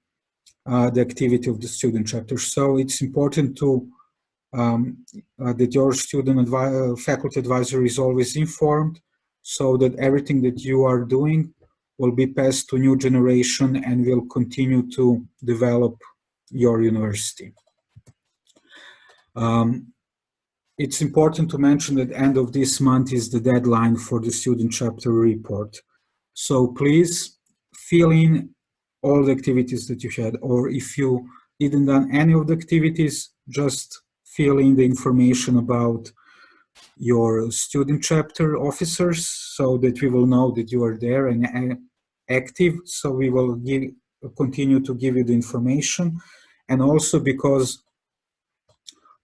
the activity of the student chapter. So it's important to that your faculty advisor is always informed, so that everything that you are doing will be passed to new generation and will continue to develop your university. It's important to mention that end of this month is the deadline for the student chapter report. So please fill in all the activities that you had, or if you didn't done any of the activities, just fill in the information about your student chapter officers so that we will know that you are there and active. So we will continue to give you the information. And also because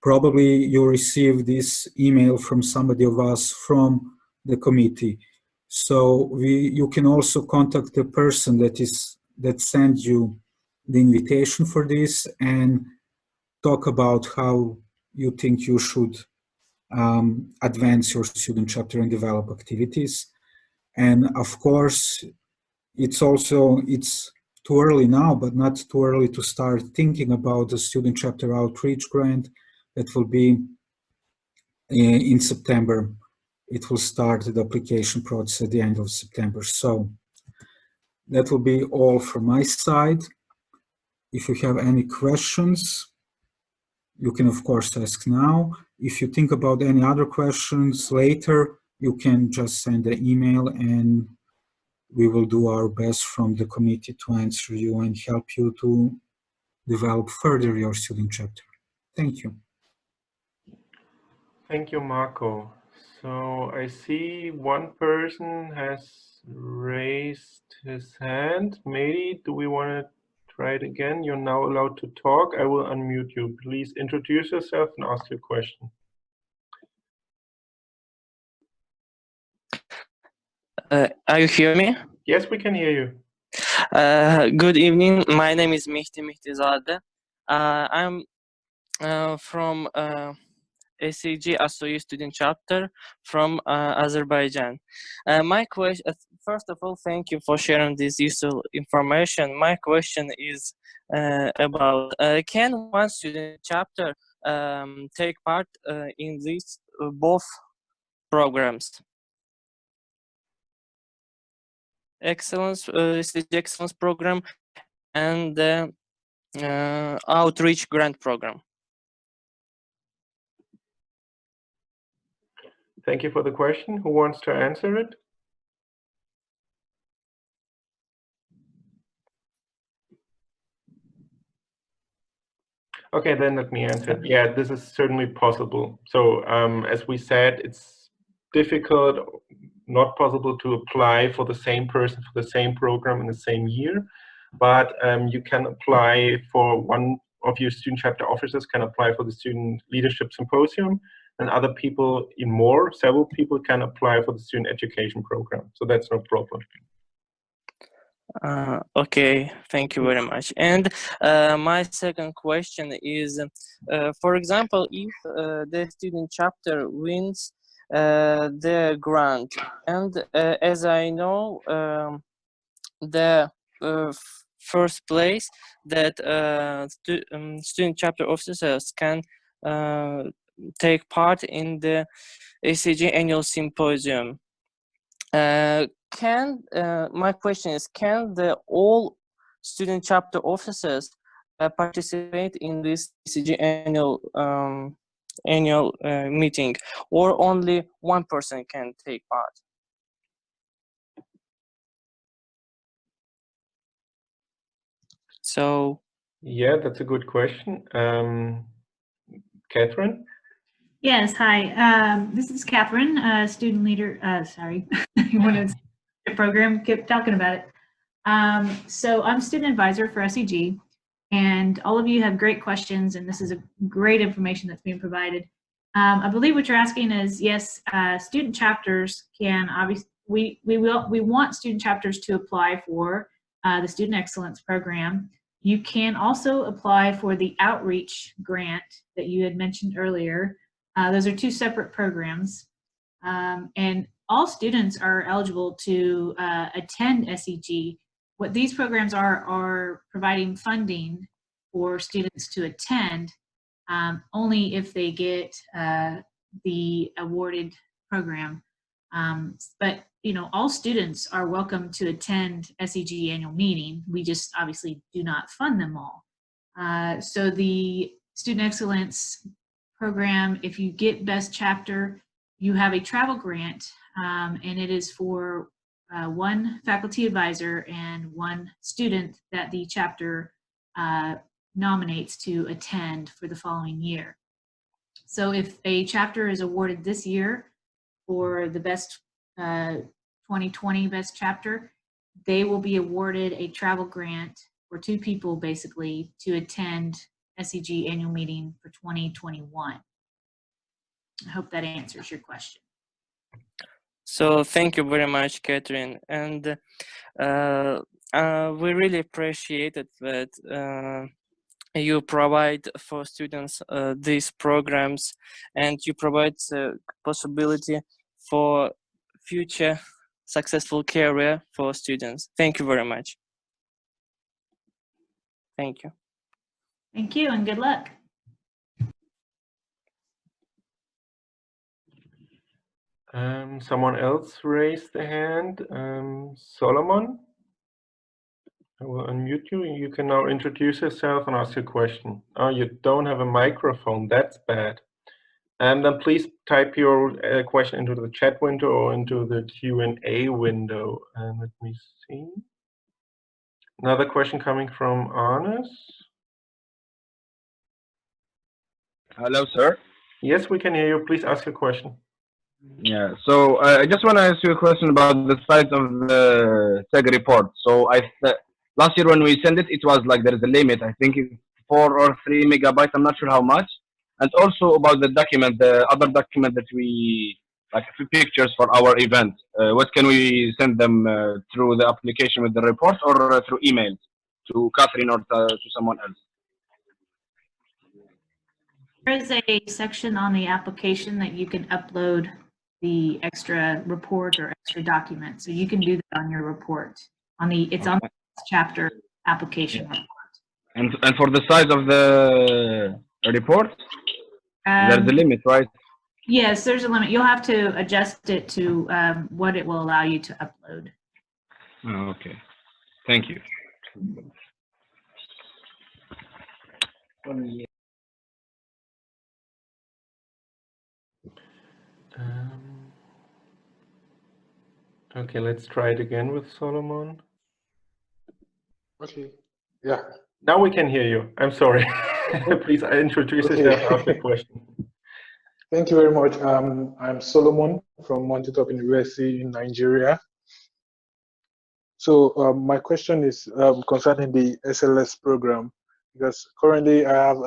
probably you received this email from somebody of us from the committee. So you can also contact the person that sent you the invitation for this and talk about how you think you should advance your student chapter and develop activities. And of course, it's too early now, but not too early to start thinking about the student chapter outreach grant that will be in September. It will start the application process at the end of September. So that will be all from my side. If you have any questions, you can of course ask now. If you think about any other questions later, you can just send an email and we will do our best from the committee to answer you and help you to develop further your student chapter. Thank you. Thank you, Marco. So I see one person has raised his hand. Maybe, do we want to try it again? You're now allowed to talk. I will unmute you. Please introduce yourself and ask your question. Are you hearing me? Yes, we can hear you. Good evening. My name is Mehdi Zade. I'm from SEG student chapter from Azerbaijan. My question, first of all, thank you for sharing this useful information. My question is about can one student chapter take part in these both programs? Excellence, SEG Excellence program and the outreach grant program. Thank you for the question. Who wants to answer it? Okay, then let me answer it. Yeah, this is certainly possible. So as we said, it's difficult, not possible to apply for the same person for the same program in the same year, but you can apply for one of your student chapter officers can apply for the Student Leadership Symposium, and other people several people can apply for the Student Education Program. So that's no problem. Okay, thank you very much. And my second question is, for example, if the student chapter wins the grant, and as I know, the first place that student chapter officers can take part in the SEG annual symposium. My question is, can all student chapter officers participate in this SEG annual meeting, or only one person can take part? So yeah, that's a good question. Catherine? Yes, hi. This is Catherine, student leader. Sorry, you want to the program? Keep talking about it. So I'm student advisor for SEG, and all of you have great questions, and this is a great information that's being provided. I believe what you're asking is, yes, student chapters can obviously we want student chapters to apply for the Student Excellence Program. You can also apply for the outreach grant that you had mentioned earlier. Those are two separate programs, and all students are eligible to attend SEG. What these programs are providing funding for students to attend only if they get the awarded program. But you know, all students are welcome to attend SEG annual meeting. We just obviously do not fund them all. So the Student Excellence Program, if you get Best Chapter, you have a travel grant, and it is for one faculty advisor and one student that the chapter nominates to attend for the following year. So if a chapter is awarded this year for the best 2020 Best Chapter, they will be awarded a travel grant for two people basically to attend SEG annual meeting for 2021. I hope that answers your question. So thank you very much, Catherine, and we really appreciate it that you provide for students these programs, and you provide the possibility for future successful career for students. Thank you very much. Thank you. Thank you and good luck. Someone else raised a hand. Solomon, I will unmute you. You can now introduce yourself and ask your question. Oh, you don't have a microphone. That's bad. And then please type your question into the chat window or into the Q&A window. And let me see. Another question coming from Arnes. Hello, sir. Yes, we can hear you. Please ask your question. Yeah, so I just want to ask you a question about the size of the SEG report. So last year when we sent it, it was like there is a limit. I think it's 4 or 3 megabytes. I'm not sure how much. And also about the document, the other document that we like a few pictures for our event. What can we send them through the application with the report or through email to Catherine or to someone else? There is a section on the application that you can upload the extra report or extra document. So you can do that on your report. It's on the chapter application report. And for the size of the report, there's a limit, right? Yes, there's a limit. You'll have to adjust it to what it will allow you to upload. Oh, okay. Thank you. Okay, let's try it again with Solomon. Okay. Yeah. Now we can hear you. I'm sorry. Please introduce yourself and ask your question. Thank you very much. I'm Solomon from Untitled University in Nigeria. So my question is concerning the SLS program, because currently I have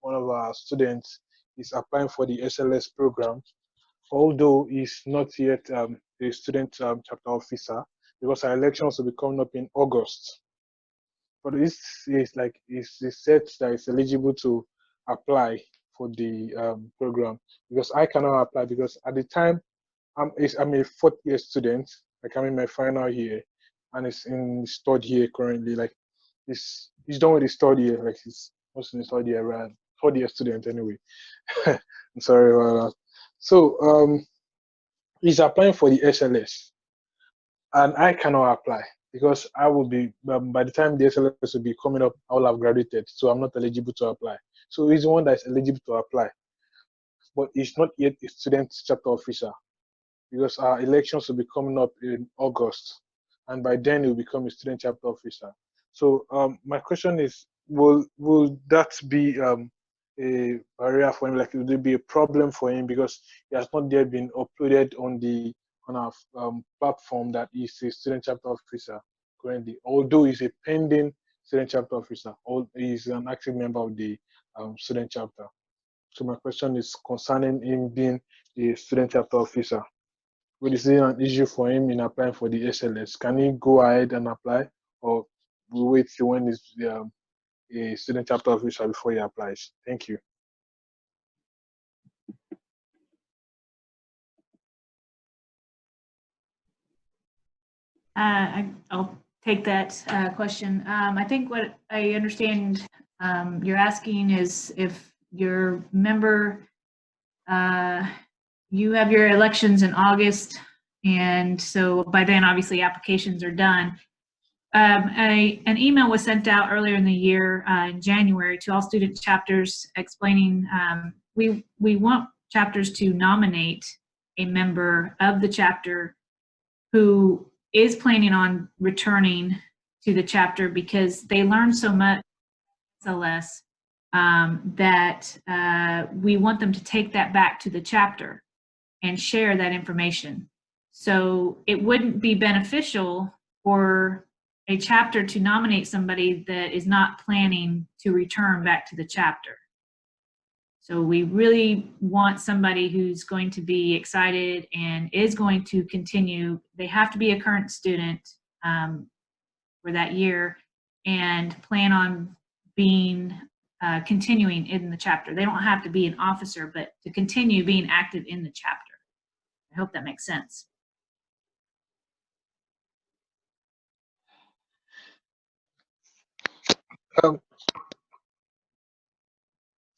one of our students is applying for the SLS program, although he's not yet a student chapter officer, because our elections will be coming up in August. But this is like it's said that it's eligible to apply for the program, because I cannot apply because at the time I'm a fourth year student, like I'm in my final year, and it's in his third year currently. Like he's done with his third year, like he's most in his third year, right? Third year student anyway. I'm sorry about that. So he's applying for the SLS, and I cannot apply because I will be by the time the SLS will be coming up, I will have graduated, so I'm not eligible to apply. So he's the one that is eligible to apply, but he's not yet a student chapter officer because our elections will be coming up in August, and by then he will become a student chapter officer. So my question is, will that be a a barrier for him? Like, would it be a problem for him because he has not yet been uploaded on our platform that is a student chapter officer currently, although he's a pending student chapter officer, or he's an active member of the student chapter. So my question is concerning him being a student chapter officer. Will this be an issue for him in applying for the SLS? Can he go ahead and apply, or we wait till when he's a student chapter officer before he applies? Thank you. I'll take that question. I think what I understand you're asking is if your member, you have your elections in August, and so by then obviously applications are done. An email was sent out earlier in the year in January to all student chapters explaining we want chapters to nominate a member of the chapter who is planning on returning to the chapter because they learned so much SLS that we want them to take that back to the chapter and share that information. So it wouldn't be beneficial for a chapter to nominate somebody that is not planning to return back to the chapter. So we really want somebody who's going to be excited and is going to continue. They have to be a current student for that year and plan on being continuing in the chapter. They don't have to be an officer, but to continue being active in the chapter. I hope that makes sense.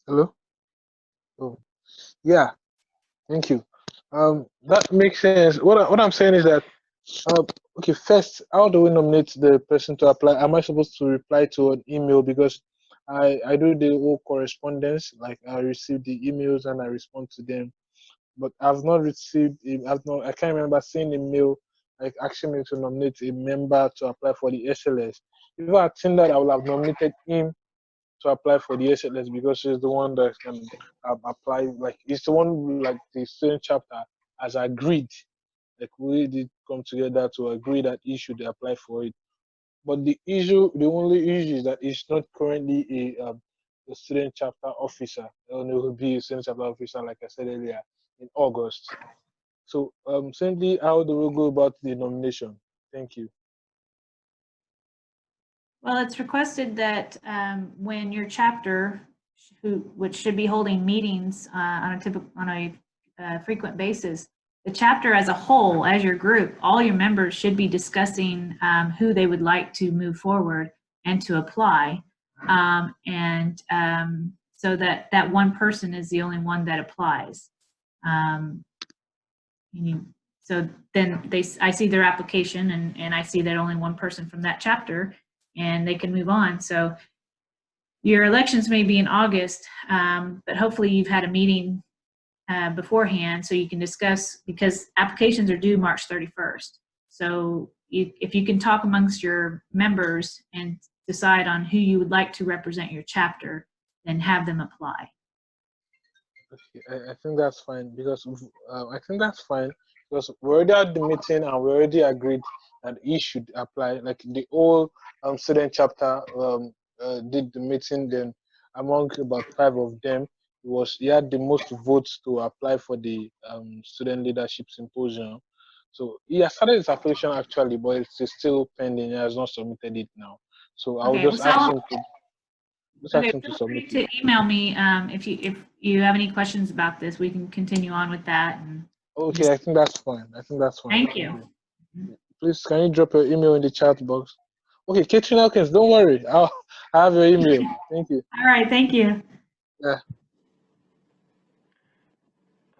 Hello? Oh, yeah, thank you. That makes sense. What I'm saying is that, okay, first, how do we nominate the person to apply? Am I supposed to reply to an email? Because I do the whole correspondence, like I receive the emails and I respond to them. But I've not received, I can't remember seeing a mail like asking me to nominate a member to apply for the SLS. If I had seen that, I would have nominated him to apply for the SLS because he's the one that can apply. Like, he's the one, like the student chapter has agreed. Like, we did come together to agree that he should apply for it. But the only issue is that he's not currently a student chapter officer. He will be a student chapter officer, like I said earlier, in August. So, simply, how do we go about the nomination? Thank you. Well, it's requested that when your chapter, which should be holding meetings on a frequent basis, the chapter as a whole, as your group, all your members should be discussing who they would like to move forward and to apply, so that one person is the only one that applies. So then I see their application and I see that only one person from that chapter, and they can move on. So your elections may be in August, but hopefully you've had a meeting beforehand so you can discuss, because applications are due March 31st. So if you can talk amongst your members and decide on who you would like to represent your chapter, then have them apply. I think that's fine because we already had the meeting and we already agreed that he should apply. Like, the whole student chapter did the meeting. Then among about 5 of them, he had the most votes to apply for the student leadership symposium. So he has started his application actually, but it's still pending. He has not submitted it now. So I'll just ask him to. Feel free to email me if you have any questions about this. We can continue on with that. Okay, I think that's fine. Thank you. Please, can you drop your email in the chat box? Okay, Catherine Elkins, don't worry. I have your email. Thank you. All right, thank you. Yeah.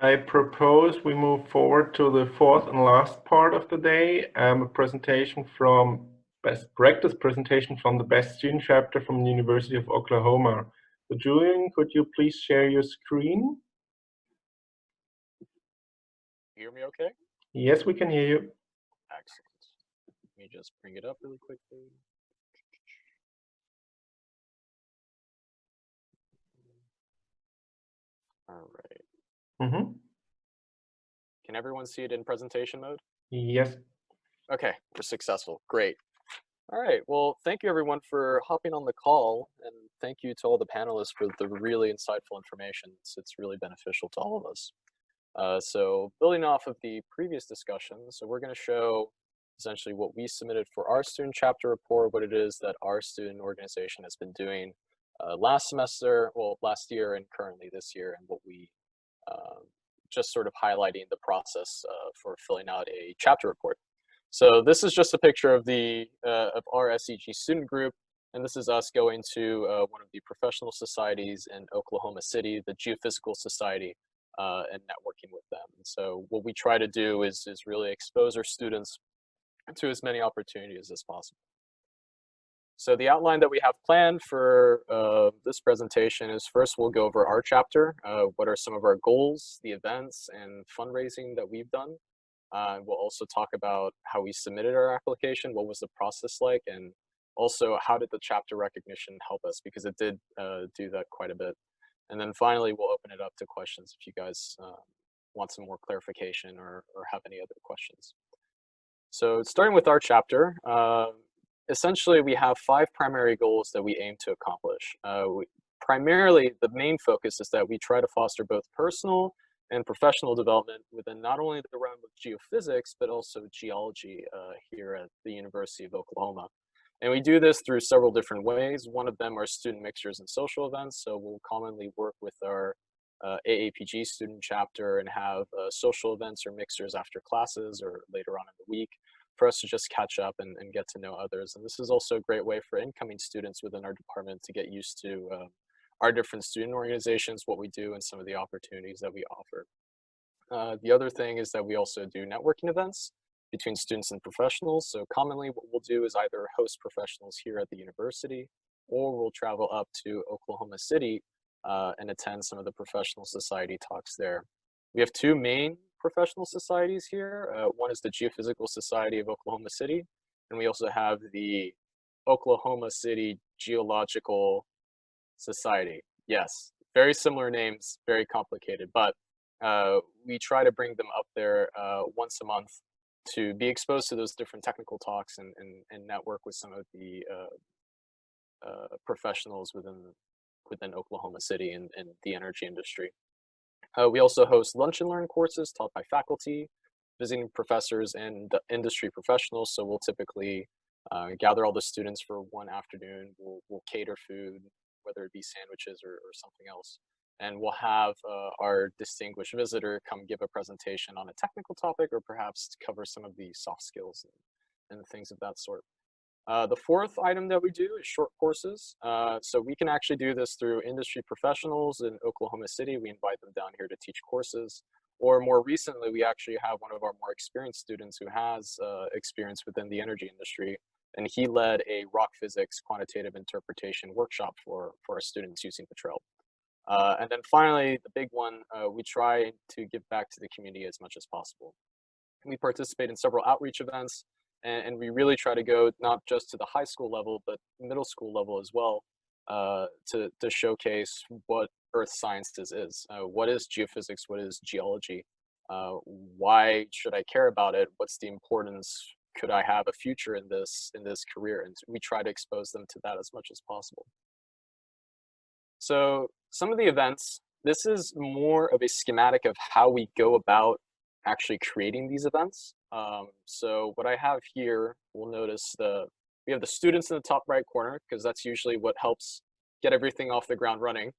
I propose we move forward to the fourth and last part of the day, a presentation from best practice presentation from the best student chapter from the University of Oklahoma. So Julian, could you please share your screen? Hear me okay? Yes, we can hear you. Excellent. Let me just bring it up really quickly. All right. Mm-hmm. Can everyone see it in presentation mode? Yes. Okay, we're successful. Great. All right. Well, thank you everyone for hopping on the call, and thank you to all the panelists for the really insightful information. It's really beneficial to all of us. So building off of the previous discussion, so we're going to show essentially what we submitted for our student chapter report, what it is that our student organization has been doing last semester, well, last year and currently this year, and what we just sort of highlighting the process for filling out a chapter report. So this is just a picture of of our SEG student group, and this is us going to one of the professional societies in Oklahoma City, the Geophysical Society, and networking with them. And so what we try to do is really expose our students to as many opportunities as possible. So the outline that we have planned for this presentation is, first we'll go over our chapter, what are some of our goals, the events and fundraising that we've done. We'll also talk about how we submitted our application, what was the process like, and also how did the chapter recognition help us, because it did do that quite a bit. And then finally, we'll open it up to questions if you guys want some more clarification or have any other questions. So starting with our chapter, essentially we have 5 primary goals that we aim to accomplish. Primarily, the main focus is that we try to foster both personal and professional development within not only the realm of geophysics, but also geology here at the University of Oklahoma. And we do this through several different ways. One of them are student mixers and social events. So we'll commonly work with our AAPG student chapter and have social events or mixers after classes or later on in the week for us to just catch up and get to know others. And this is also a great way for incoming students within our department to get used to our different student organizations, what we do, and some of the opportunities that we offer. The other thing is that we also do networking events between students and professionals. So commonly what we'll do is either host professionals here at the university, or we'll travel up to Oklahoma City and attend some of the professional society talks there. We have 2 main professional societies here. One is the Geophysical Society of Oklahoma City, and we also have the Oklahoma City Geological Society. Yes, very similar names, very complicated, but we try to bring them up there once a month to be exposed to those different technical talks and network with some of the professionals within Oklahoma City and the energy industry. We also host lunch and learn courses taught by faculty, visiting professors, and industry professionals. So we'll typically gather all the students for one afternoon. We'll cater food, whether it be sandwiches or something else. And we'll have our distinguished visitor come give a presentation on a technical topic, or perhaps cover some of the soft skills and things of that sort. The 4th item that we do is short courses. So we can actually do this through industry professionals in Oklahoma City. We invite them down here to teach courses. Or more recently, we actually have one of our more experienced students who has experience within the energy industry, and he led a rock physics quantitative interpretation workshop for our students using Petrel. And then finally, the big one, we try to give back to the community as much as possible. We participate in several outreach events, and we really try to go not just to the high school level, but middle school level as well, to showcase what earth sciences is. What is geophysics? What is geology? Why should I care about it? What's the importance? Could I have a future in this career? And we try to expose them to that as much as possible. So some of the events, this is more of a schematic of how we go about actually creating these events. So what I have here, we'll notice we have the students in the top right corner, because that's usually what helps get everything off the ground running.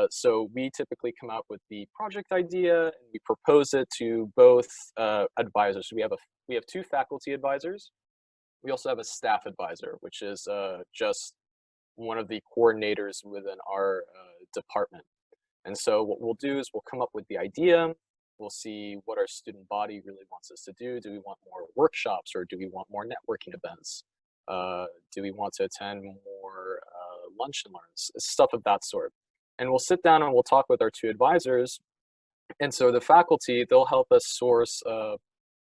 So we typically come up with the project idea and we propose it to both advisors. We have 2 faculty advisors. We also have a staff advisor, which is just one of the coordinators within our department. And so what we'll do is we'll come up with the idea. We'll see what our student body really wants us to do. Do we want more workshops, or do we want more networking events? Do we want to attend more lunch and learns, stuff of that sort? And we'll sit down and we'll talk with our 2 advisors. And so the faculty, they'll help us source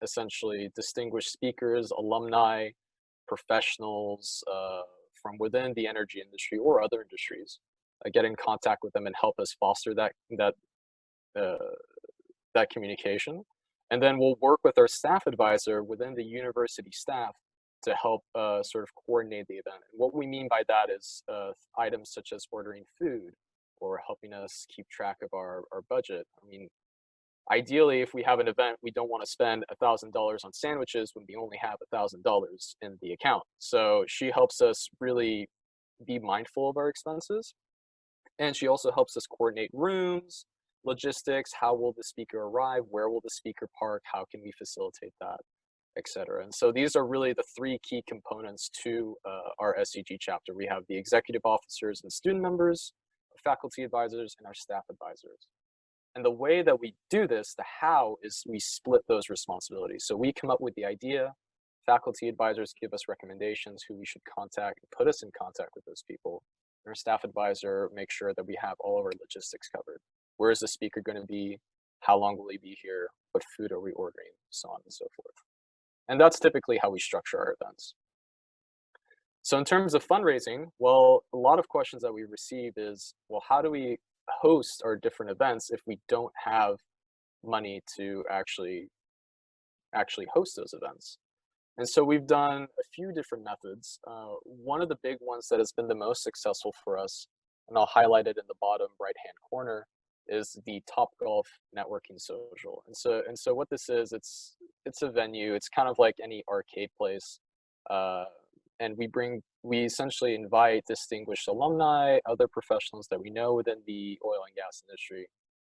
essentially distinguished speakers, alumni, professionals from within the energy industry or other industries, get in contact with them and help us foster that that communication. And then we'll work with our staff advisor within the university staff to help sort of coordinate the event. And what we mean by that is items such as ordering food or helping us keep track of our budget. I mean, ideally, if we have an event, we don't want to spend $1,000 on sandwiches when we only have $1,000 in the account. So she helps us really be mindful of our expenses. And she also helps us coordinate rooms, logistics, how will the speaker arrive, where will the speaker park, how can we facilitate that, etc. And so these are really the three key components to our SEG chapter. We have the executive officers and student members, faculty advisors, and our staff advisors. And the way that we do this, the how, is we split those responsibilities. So we come up with the idea, faculty advisors give us recommendations who we should contact and put us in contact with those people. And our staff advisor makes sure that we have all of our logistics covered. Where is the speaker going to be? How long will he be here? What food are we ordering? So on and so forth. And that's typically how we structure our events. So in terms of fundraising, well, a lot of questions that we receive is, well, how do we host our different events if we don't have money to actually host those events? And so we've done a few different methods. One of the big ones that has been the most successful for us, and I'll highlight it in the bottom right-hand corner, is the Topgolf Networking Social. And so what this is, it's a venue. It's kind of like any arcade place. And we essentially invite distinguished alumni, other professionals that we know within the oil and gas industry,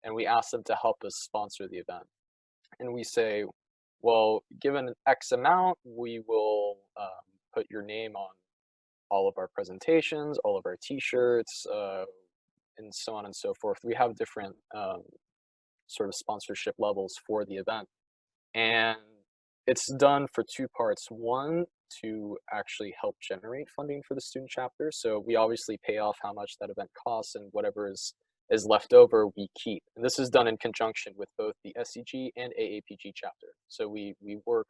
and we ask them to help us sponsor the event. And we say, well, given X amount, we will put your name on all of our presentations, all of our t-shirts, and so on and so forth. We have different sort of sponsorship levels for the event. And it's done for two parts. One, to actually help generate funding for the student chapter. So we obviously pay off how much that event costs, and whatever is left over, we keep. And this is done in conjunction with both the SEG and AAPG chapter. So we work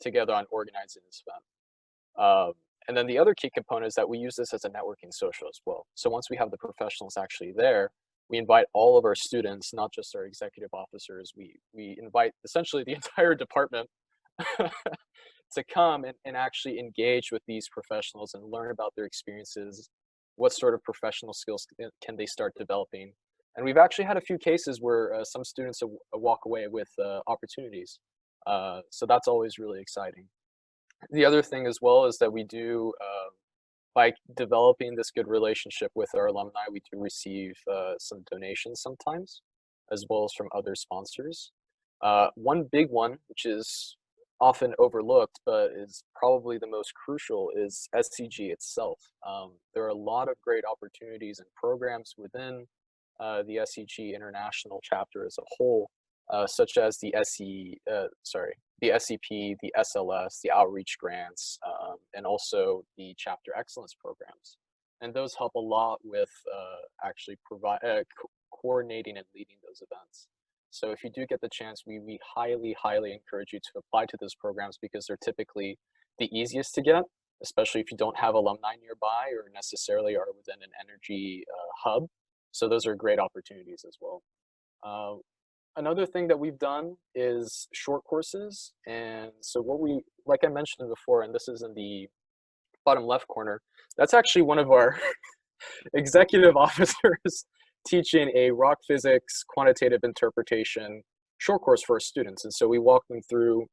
together on organizing this event. And then the other key component is that we use this as a networking social as well. So once we have the professionals actually there, we invite all of our students, not just our executive officers. We invite essentially the entire department to come and actually engage with these professionals and learn about their experiences. What sort of professional skills can they start developing? And we've actually had a few cases where some students walk away with opportunities. So that's always really exciting. The other thing as well is that we do, by developing this good relationship with our alumni, we do receive some donations sometimes, as well as from other sponsors. One big one, which is often overlooked, but is probably the most crucial, is SEG itself. There are a lot of great opportunities and programs within the SEG International chapter as a whole, such as the SEP, the SLS, the outreach grants, and also the chapter excellence programs. And those help a lot with actually coordinating and leading those events. So if you do get the chance, we highly, highly encourage you to apply to those programs, because they're typically the easiest to get, especially if you don't have alumni nearby or necessarily are within an energy hub. So those are great opportunities as well. Another thing that we've done is short courses. And so like I mentioned before, and this is in the bottom left corner, that's actually one of our executive officers teaching a rock physics quantitative interpretation short course for our students. And so we walk them through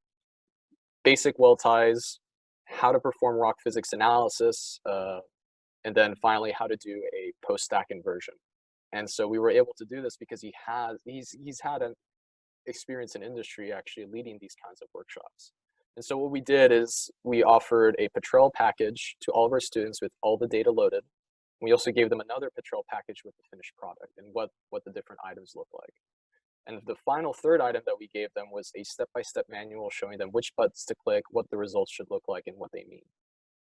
basic well ties, how to perform rock physics analysis, and then finally how to do a post-stack inversion. And so we were able to do this because he's had an experience in industry actually leading these kinds of workshops. And so what we did is we offered a Petrel package to all of our students with all the data loaded. We also gave them another Petrel package with the finished product and what the different items look like. And the final third item that we gave them was a step-by-step manual showing them which buttons to click, what the results should look like, and what they mean.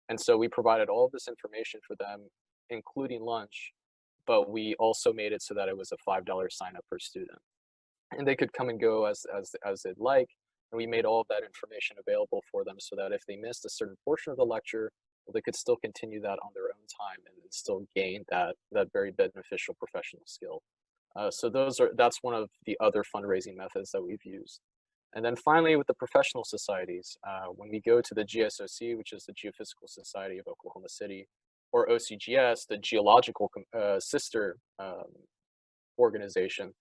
And so we provided all of this information for them, including lunch, but we also made it so that it was a $5 sign up per student. And they could come and go as they'd like. And we made all of that information available for them so that if they missed a certain portion of the lecture, well, they could still continue that on their own time and still gain that very beneficial professional skill. So that's one of the other fundraising methods that we've used. And then finally, with the professional societies, when we go to the GSOC, which is the Geophysical Society of Oklahoma City, or OCGS, the geological sister organization,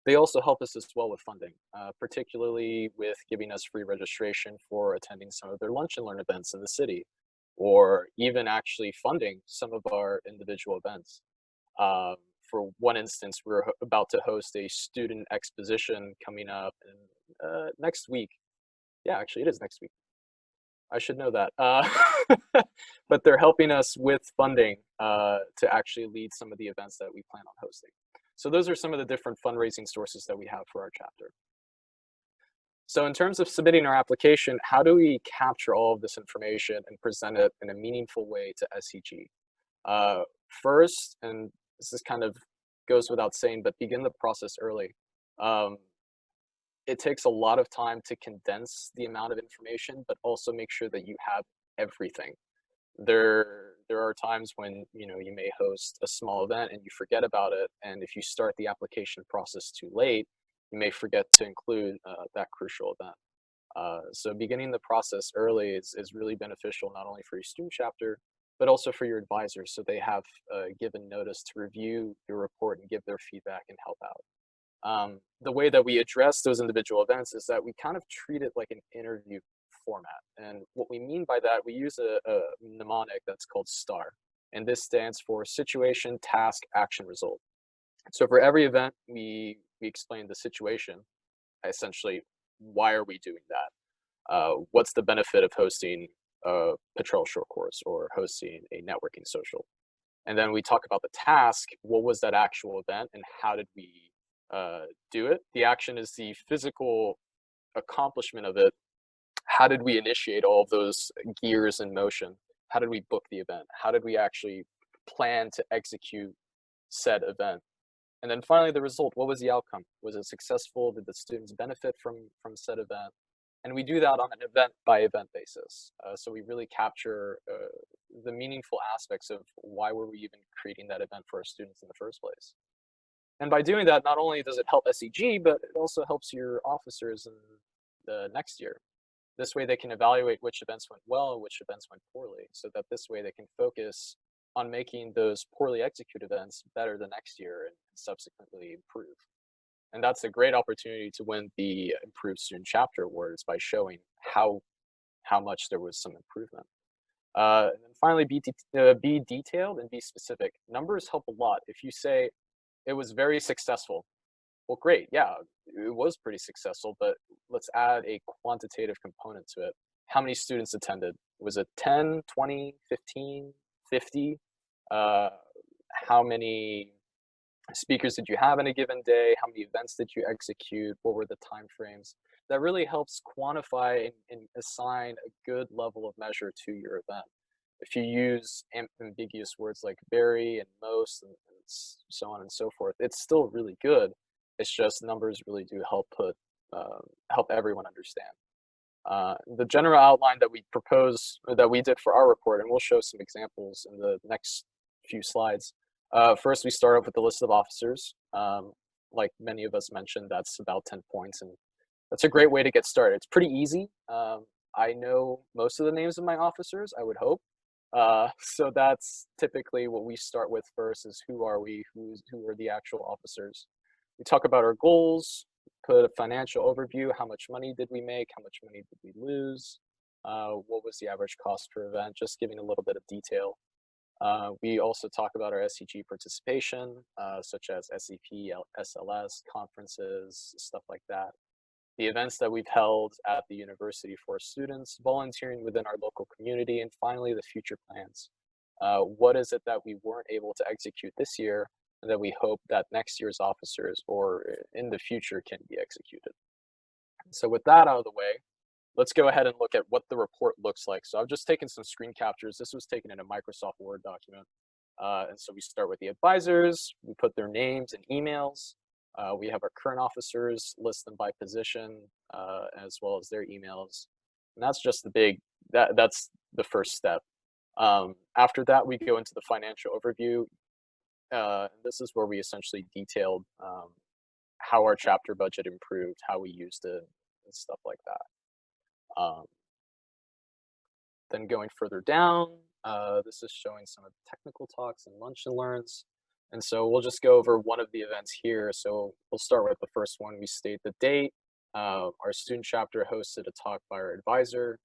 they also help us as well with funding, particularly with giving us free registration for attending some of their lunch and learn events in the city, or even actually funding some of our individual events. For one instance, we're about to host a student exposition coming up next week. Yeah, actually, it is next week. I should know that. But they're helping us with funding to actually lead some of the events that we plan on hosting. So those are some of the different fundraising sources that we have for our chapter. So in terms of submitting our application, how do we capture all of this information and present it in a meaningful way to SEG? First, and this is kind of goes without saying, but begin the process early. It takes a lot of time to condense the amount of information, but also make sure that you have everything. There are times when you may host a small event and you forget about it, and if you start the application process too late, you may forget to include that crucial event. So beginning the process early is really beneficial, not only for your student chapter, but also for your advisors, so they have given notice to review your report and give their feedback and help out. The way that we address those individual events is that we kind of treat it like an interview format. And what we mean by that, we use a mnemonic that's called STAR. And this stands for situation, task, action, result. So for every event, we explain the situation, essentially, why are we doing that? What's the benefit of hosting a patrol short course or hosting a networking social? And then we talk about the task. What was that actual event and how did we do it? The action is the physical accomplishment of it. How did we initiate all of those gears in motion? How did we book the event? How did we actually plan to execute said event? And then finally, the result. What was the outcome? Was it successful? Did the students benefit from said event? And we do that on an event by event basis. So we really capture the meaningful aspects of why were we even creating that event for our students in the first place. And by doing that, not only does it help SEG, but it also helps your officers in the next year. This way they can evaluate which events went well and which events went poorly, so that this way they can focus on making those poorly executed events better the next year and subsequently improve. And that's a great opportunity to win the Improved Student Chapter Awards by showing how much there was some improvement. And then finally, be detailed and be specific. Numbers help a lot. If you say it was very successful, well, great, yeah, it was pretty successful, but let's add a quantitative component to it. How many students attended? Was it 10, 20, 15, 50? How many speakers did you have in a given day? How many events did you execute? What were the time frames? That really helps quantify and assign a good level of measure to your event. If you use ambiguous words like very and most and so on and so forth, it's still really good. It's just numbers really do help help everyone understand. The general outline that we propose, that we did for our report, and we'll show some examples in the next few slides. First, we start off with the list of officers. Like many of us mentioned, that's about 10 points, and that's a great way to get started. It's pretty easy. I know most of the names of my officers, I would hope. So that's typically what we start with first, is who are we, who are the actual officers. We talk about our goals, put a financial overview, how much money did we make, how much money did we lose, what was the average cost per event, just giving a little bit of detail. We also talk about our SEG participation, such as SEP, SLS, conferences, stuff like that. The events that we've held at the university for students, volunteering within our local community, and finally, the future plans. What is it that we weren't able to execute this year and that we hope that next year's officers or in the future can be executed? So with that out of the way, let's go ahead and look at what the report looks like. So I've just taken some screen captures. This was taken in a Microsoft Word document. And so we start with the advisors, we put their names and emails. We have our current officers, list them by position, as well as their emails. And that's just that's the first step. After that, we go into the financial overview. this is where we essentially detailed how our chapter budget improved, how we used it, and stuff like that. Then going further down, this is showing some of the technical talks and lunch and learns. And so we'll just go over one of the events here. So we'll start with the first one. We state the date. Our student chapter hosted a talk by our advisor,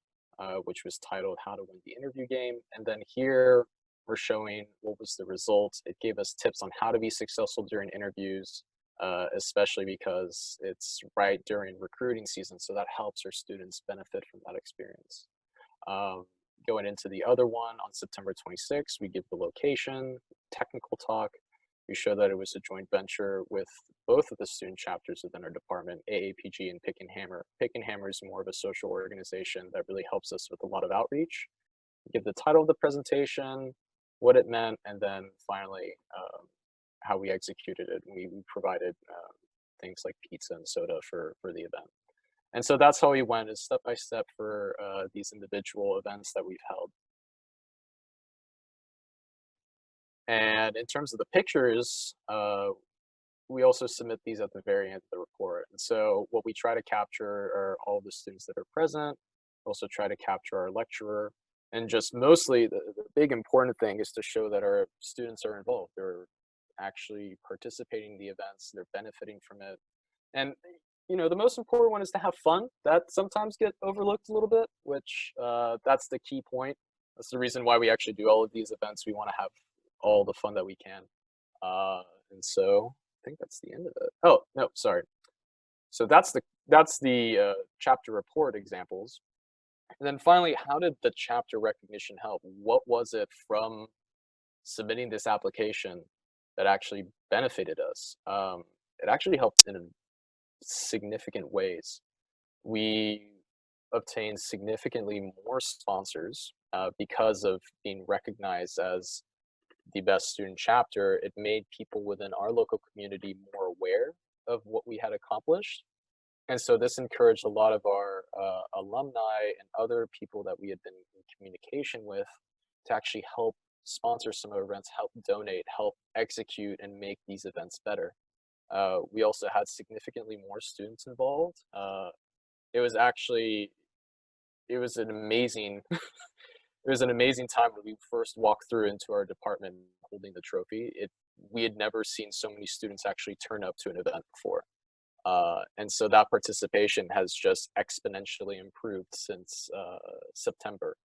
which was titled How to Win the Interview Game. And then here we're showing what was the results. It gave us tips on how to be successful during interviews, especially because it's right during recruiting season. So that helps our students benefit from that experience. Going into the other one on September 26th, we give the location, technical talk. We show that it was a joint venture with both of the student chapters within our department, AAPG and Pick and Hammer. Pick and Hammer is more of a social organization that really helps us with a lot of outreach. We give the title of the presentation, what it meant, and then finally how we executed it. We provided things like pizza and soda for the event. And so that's how we went, is step by step for these individual events that we've held. And in terms of the pictures, we also submit these at the very end of the report. And so what we try to capture are all the students that are present. We also try to capture our lecturer. And just mostly the big important thing is to show that our students are involved. They're actually participating in the events. They're benefiting from it. And you know, the most important one is to have fun. That sometimes get overlooked a little bit, which that's the key point. That's the reason why we actually do all of these events. We want to have all the fun that we can. And so I think that's the end of it. Oh, no, sorry. So that's the chapter report examples. And then finally, how did the chapter recognition help? What was it from submitting this application that actually benefited us? It actually helped in significant ways. We obtained significantly more sponsors because of being recognized as the best student chapter. It made people within our local community more aware of what we had accomplished. And so this encouraged a lot of our alumni and other people that we had been in communication with to actually help sponsor some of our events, help donate, help execute and make these events better. We also had significantly more students involved. It was an amazing, it was an amazing time when we first walked through into our department holding the trophy. We had never seen so many students actually turn up to an event before. And so that participation has just exponentially improved since September.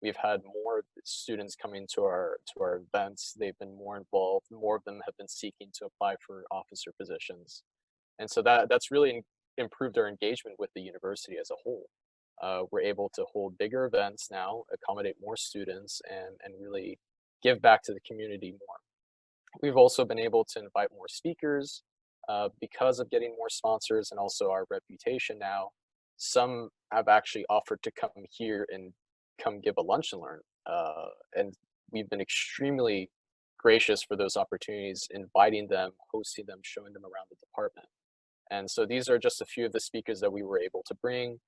We've had more students coming to our events. They've been more involved. More of them have been seeking to apply for officer positions. And so that's really improved our engagement with the university as a whole. We're able to hold bigger events now, accommodate more students, and really give back to the community more. We've also been able to invite more speakers because of getting more sponsors and also our reputation now. Some have actually offered to come here and come give a lunch and learn. And we've been extremely gracious for those opportunities, inviting them, hosting them, showing them around the department. And so these are just a few of the speakers that we were able to bring.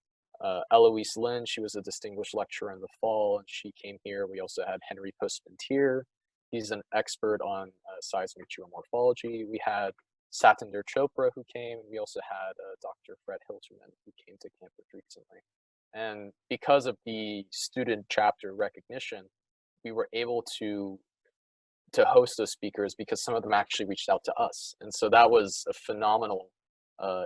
Eloise Lynn, she was a distinguished lecturer in the fall, and she came here. We also had Henry Postman-Tier. He's an expert on seismic geomorphology. We had Satinder Chopra who came, and we also had Dr. Fred Hilterman who came to campus recently. And because of the student chapter recognition, we were able to host those speakers because some of them actually reached out to us. And so that was a phenomenal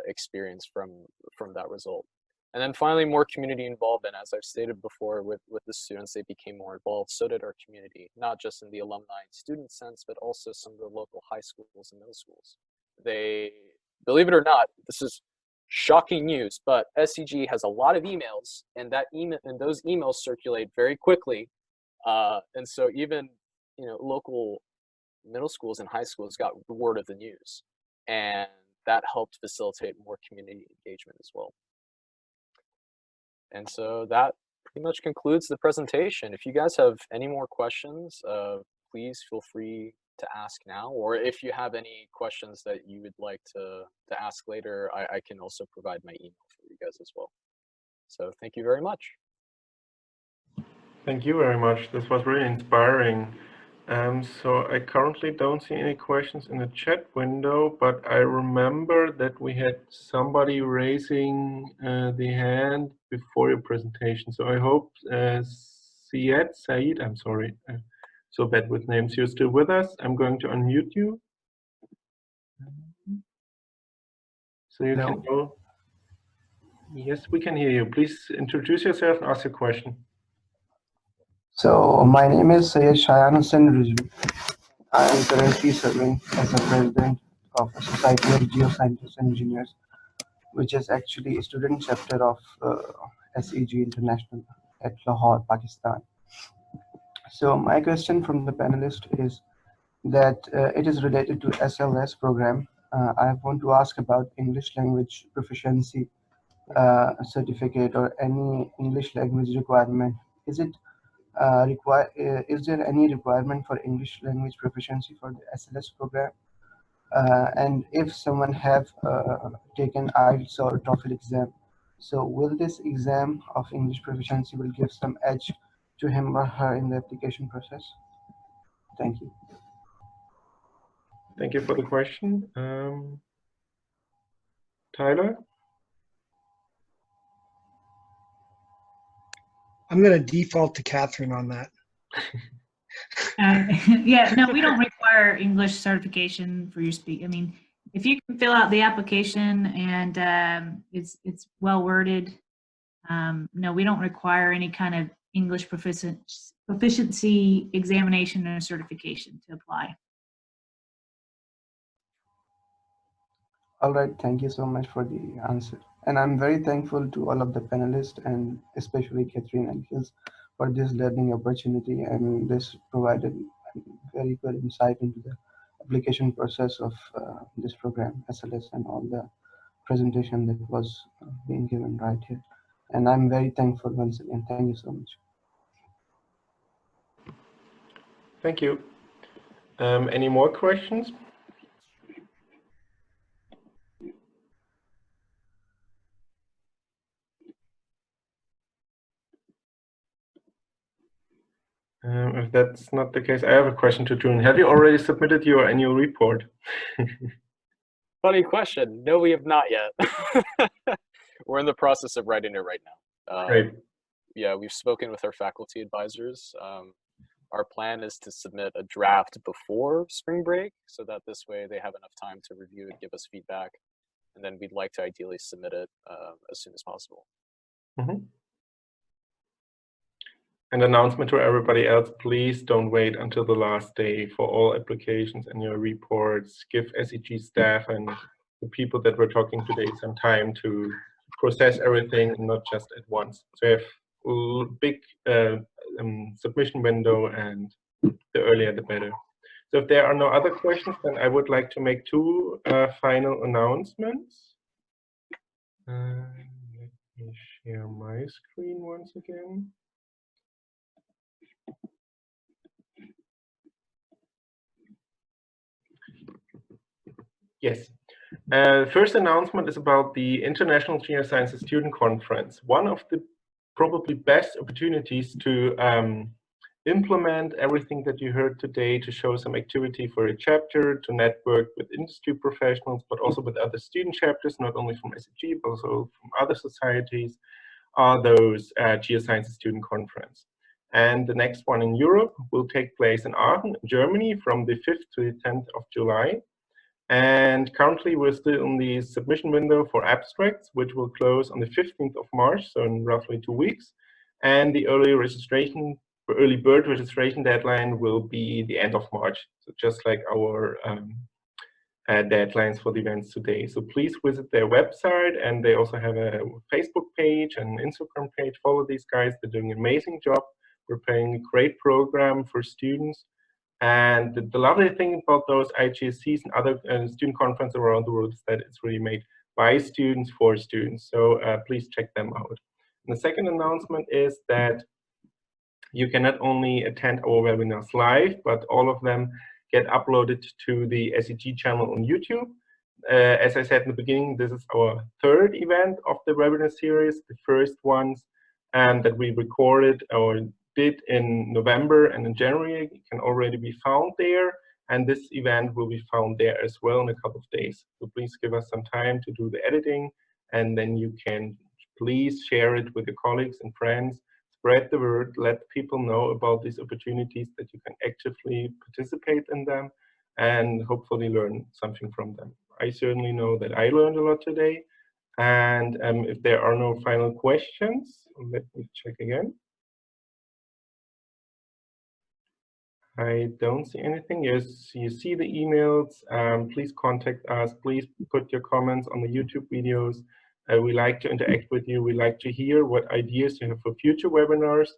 experience from that result. And then finally, more community involvement. As I've stated before, with the students, they became more involved. So did our community, not just in the alumni and student sense, but also some of the local high schools and middle schools. They, believe it or not, this is shocking news, but SEG has a lot of emails, and those emails circulate very quickly. And so even local middle schools and high schools got word of the news, and that helped facilitate more community engagement as well. And so that pretty much concludes the presentation. If you guys have any more questions, please feel free to ask now, or if you have any questions that you would like to ask later, I can also provide my email for you guys as well. So thank you very much. Thank you very much. This was really inspiring. So I currently don't see any questions in the chat window, but I remember that we had somebody raising the hand before your presentation. So I hope Said, I'm sorry, so bad with names. You're still with us. I'm going to unmute you. So you can go. Yes, we can hear you. Please introduce yourself and ask your question. So my name is Syed Shayan Hussain Rizvi. I am currently serving as a president of a society of geoscientists and engineers, which is actually a student chapter of SEG International at Lahore, Pakistan. So my question from the panelist is that it is related to SLS program. I want to ask about English language proficiency certificate or any English language requirement. Is it is there any requirement for English language proficiency for the SLS program? And if someone have taken IELTS or TOEFL exam, so will this exam of English proficiency will give some edge to him or her in the application process? Thank you. Thank you for the question. Tyler? I'm going to default to Catherine on that. Yeah, no, we don't require English certification for your speak. I mean, if you can fill out the application and it's well worded, no, we don't require any kind of English proficiency examination or certification to apply. All right, thank you so much for the answer. And I'm very thankful to all of the panelists and especially Catherine and Hills for this learning opportunity, and this provided very good insight into the application process of this program, SLS, and all the presentation that was being given right here. And I'm very thankful once again. Thank you so much. Thank you. Any more questions? If that's not the case, I have a question to June. Have you already submitted your annual report? Funny question. No, we have not yet. We're in the process of writing it right now. Great. Yeah, we've spoken with our faculty advisors. Our plan is to submit a draft before spring break so that this way they have enough time to review and give us feedback. And then we'd like to ideally submit it as soon as possible. Mm-hmm. An announcement to everybody else, please don't wait until the last day for all applications and your reports. Give SEG staff and the people that we're talking today some time to process everything, not just at once. So you have a big submission window, and the earlier the better. So if there are no other questions, then I would like to make two final announcements. Let me share my screen once again. Yes. First announcement is about the International Geosciences Student Conference. One of the probably best opportunities to implement everything that you heard today, to show some activity for a chapter, to network with industry professionals, but also with other student chapters, not only from SEG, but also from other societies, are those Geosciences Student Conference. And the next one in Europe will take place in Aachen, Germany, from the 5th to the 10th of July. And currently we're still in the submission window for abstracts, which will close on the 15th of March, so in roughly 2 weeks. And the early bird registration deadline will be the end of March, so just like our deadlines for the events today. So please visit their website, and they also have a Facebook page and Instagram page. Follow these guys, they're doing an amazing job, preparing a great program for students. And the lovely thing about those IGSCs and other student conferences around the world is that it's really made by students for students. So please check them out. And the second announcement is that you can not only attend our webinars live, but all of them get uploaded to the SEG channel on YouTube. As I said in the beginning, this is our third event of the webinar series. The first ones that we recorded or did in November and in January can already be found there. And this event will be found there as well in a couple of days. So please give us some time to do the editing, and then you can please share it with your colleagues and friends, spread the word, let people know about these opportunities, that you can actively participate in them and hopefully learn something from them. I certainly know that I learned a lot today. And if there are no final questions, let me check again. I don't see anything. Yes, you see the emails. Please contact us. Please put your comments on the YouTube videos. We like to interact with you. We like to hear what ideas you have for future webinars.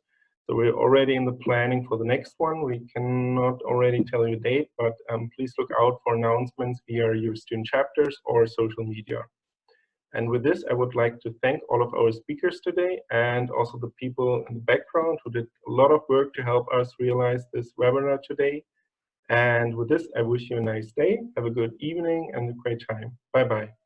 So we're already in the planning for the next one. We cannot already tell you a date, but please look out for announcements via your student chapters or social media. And with this, I would like to thank all of our speakers today and also the people in the background who did a lot of work to help us realize this webinar today. And with this, I wish you a nice day, have a good evening and a great time. Bye-bye.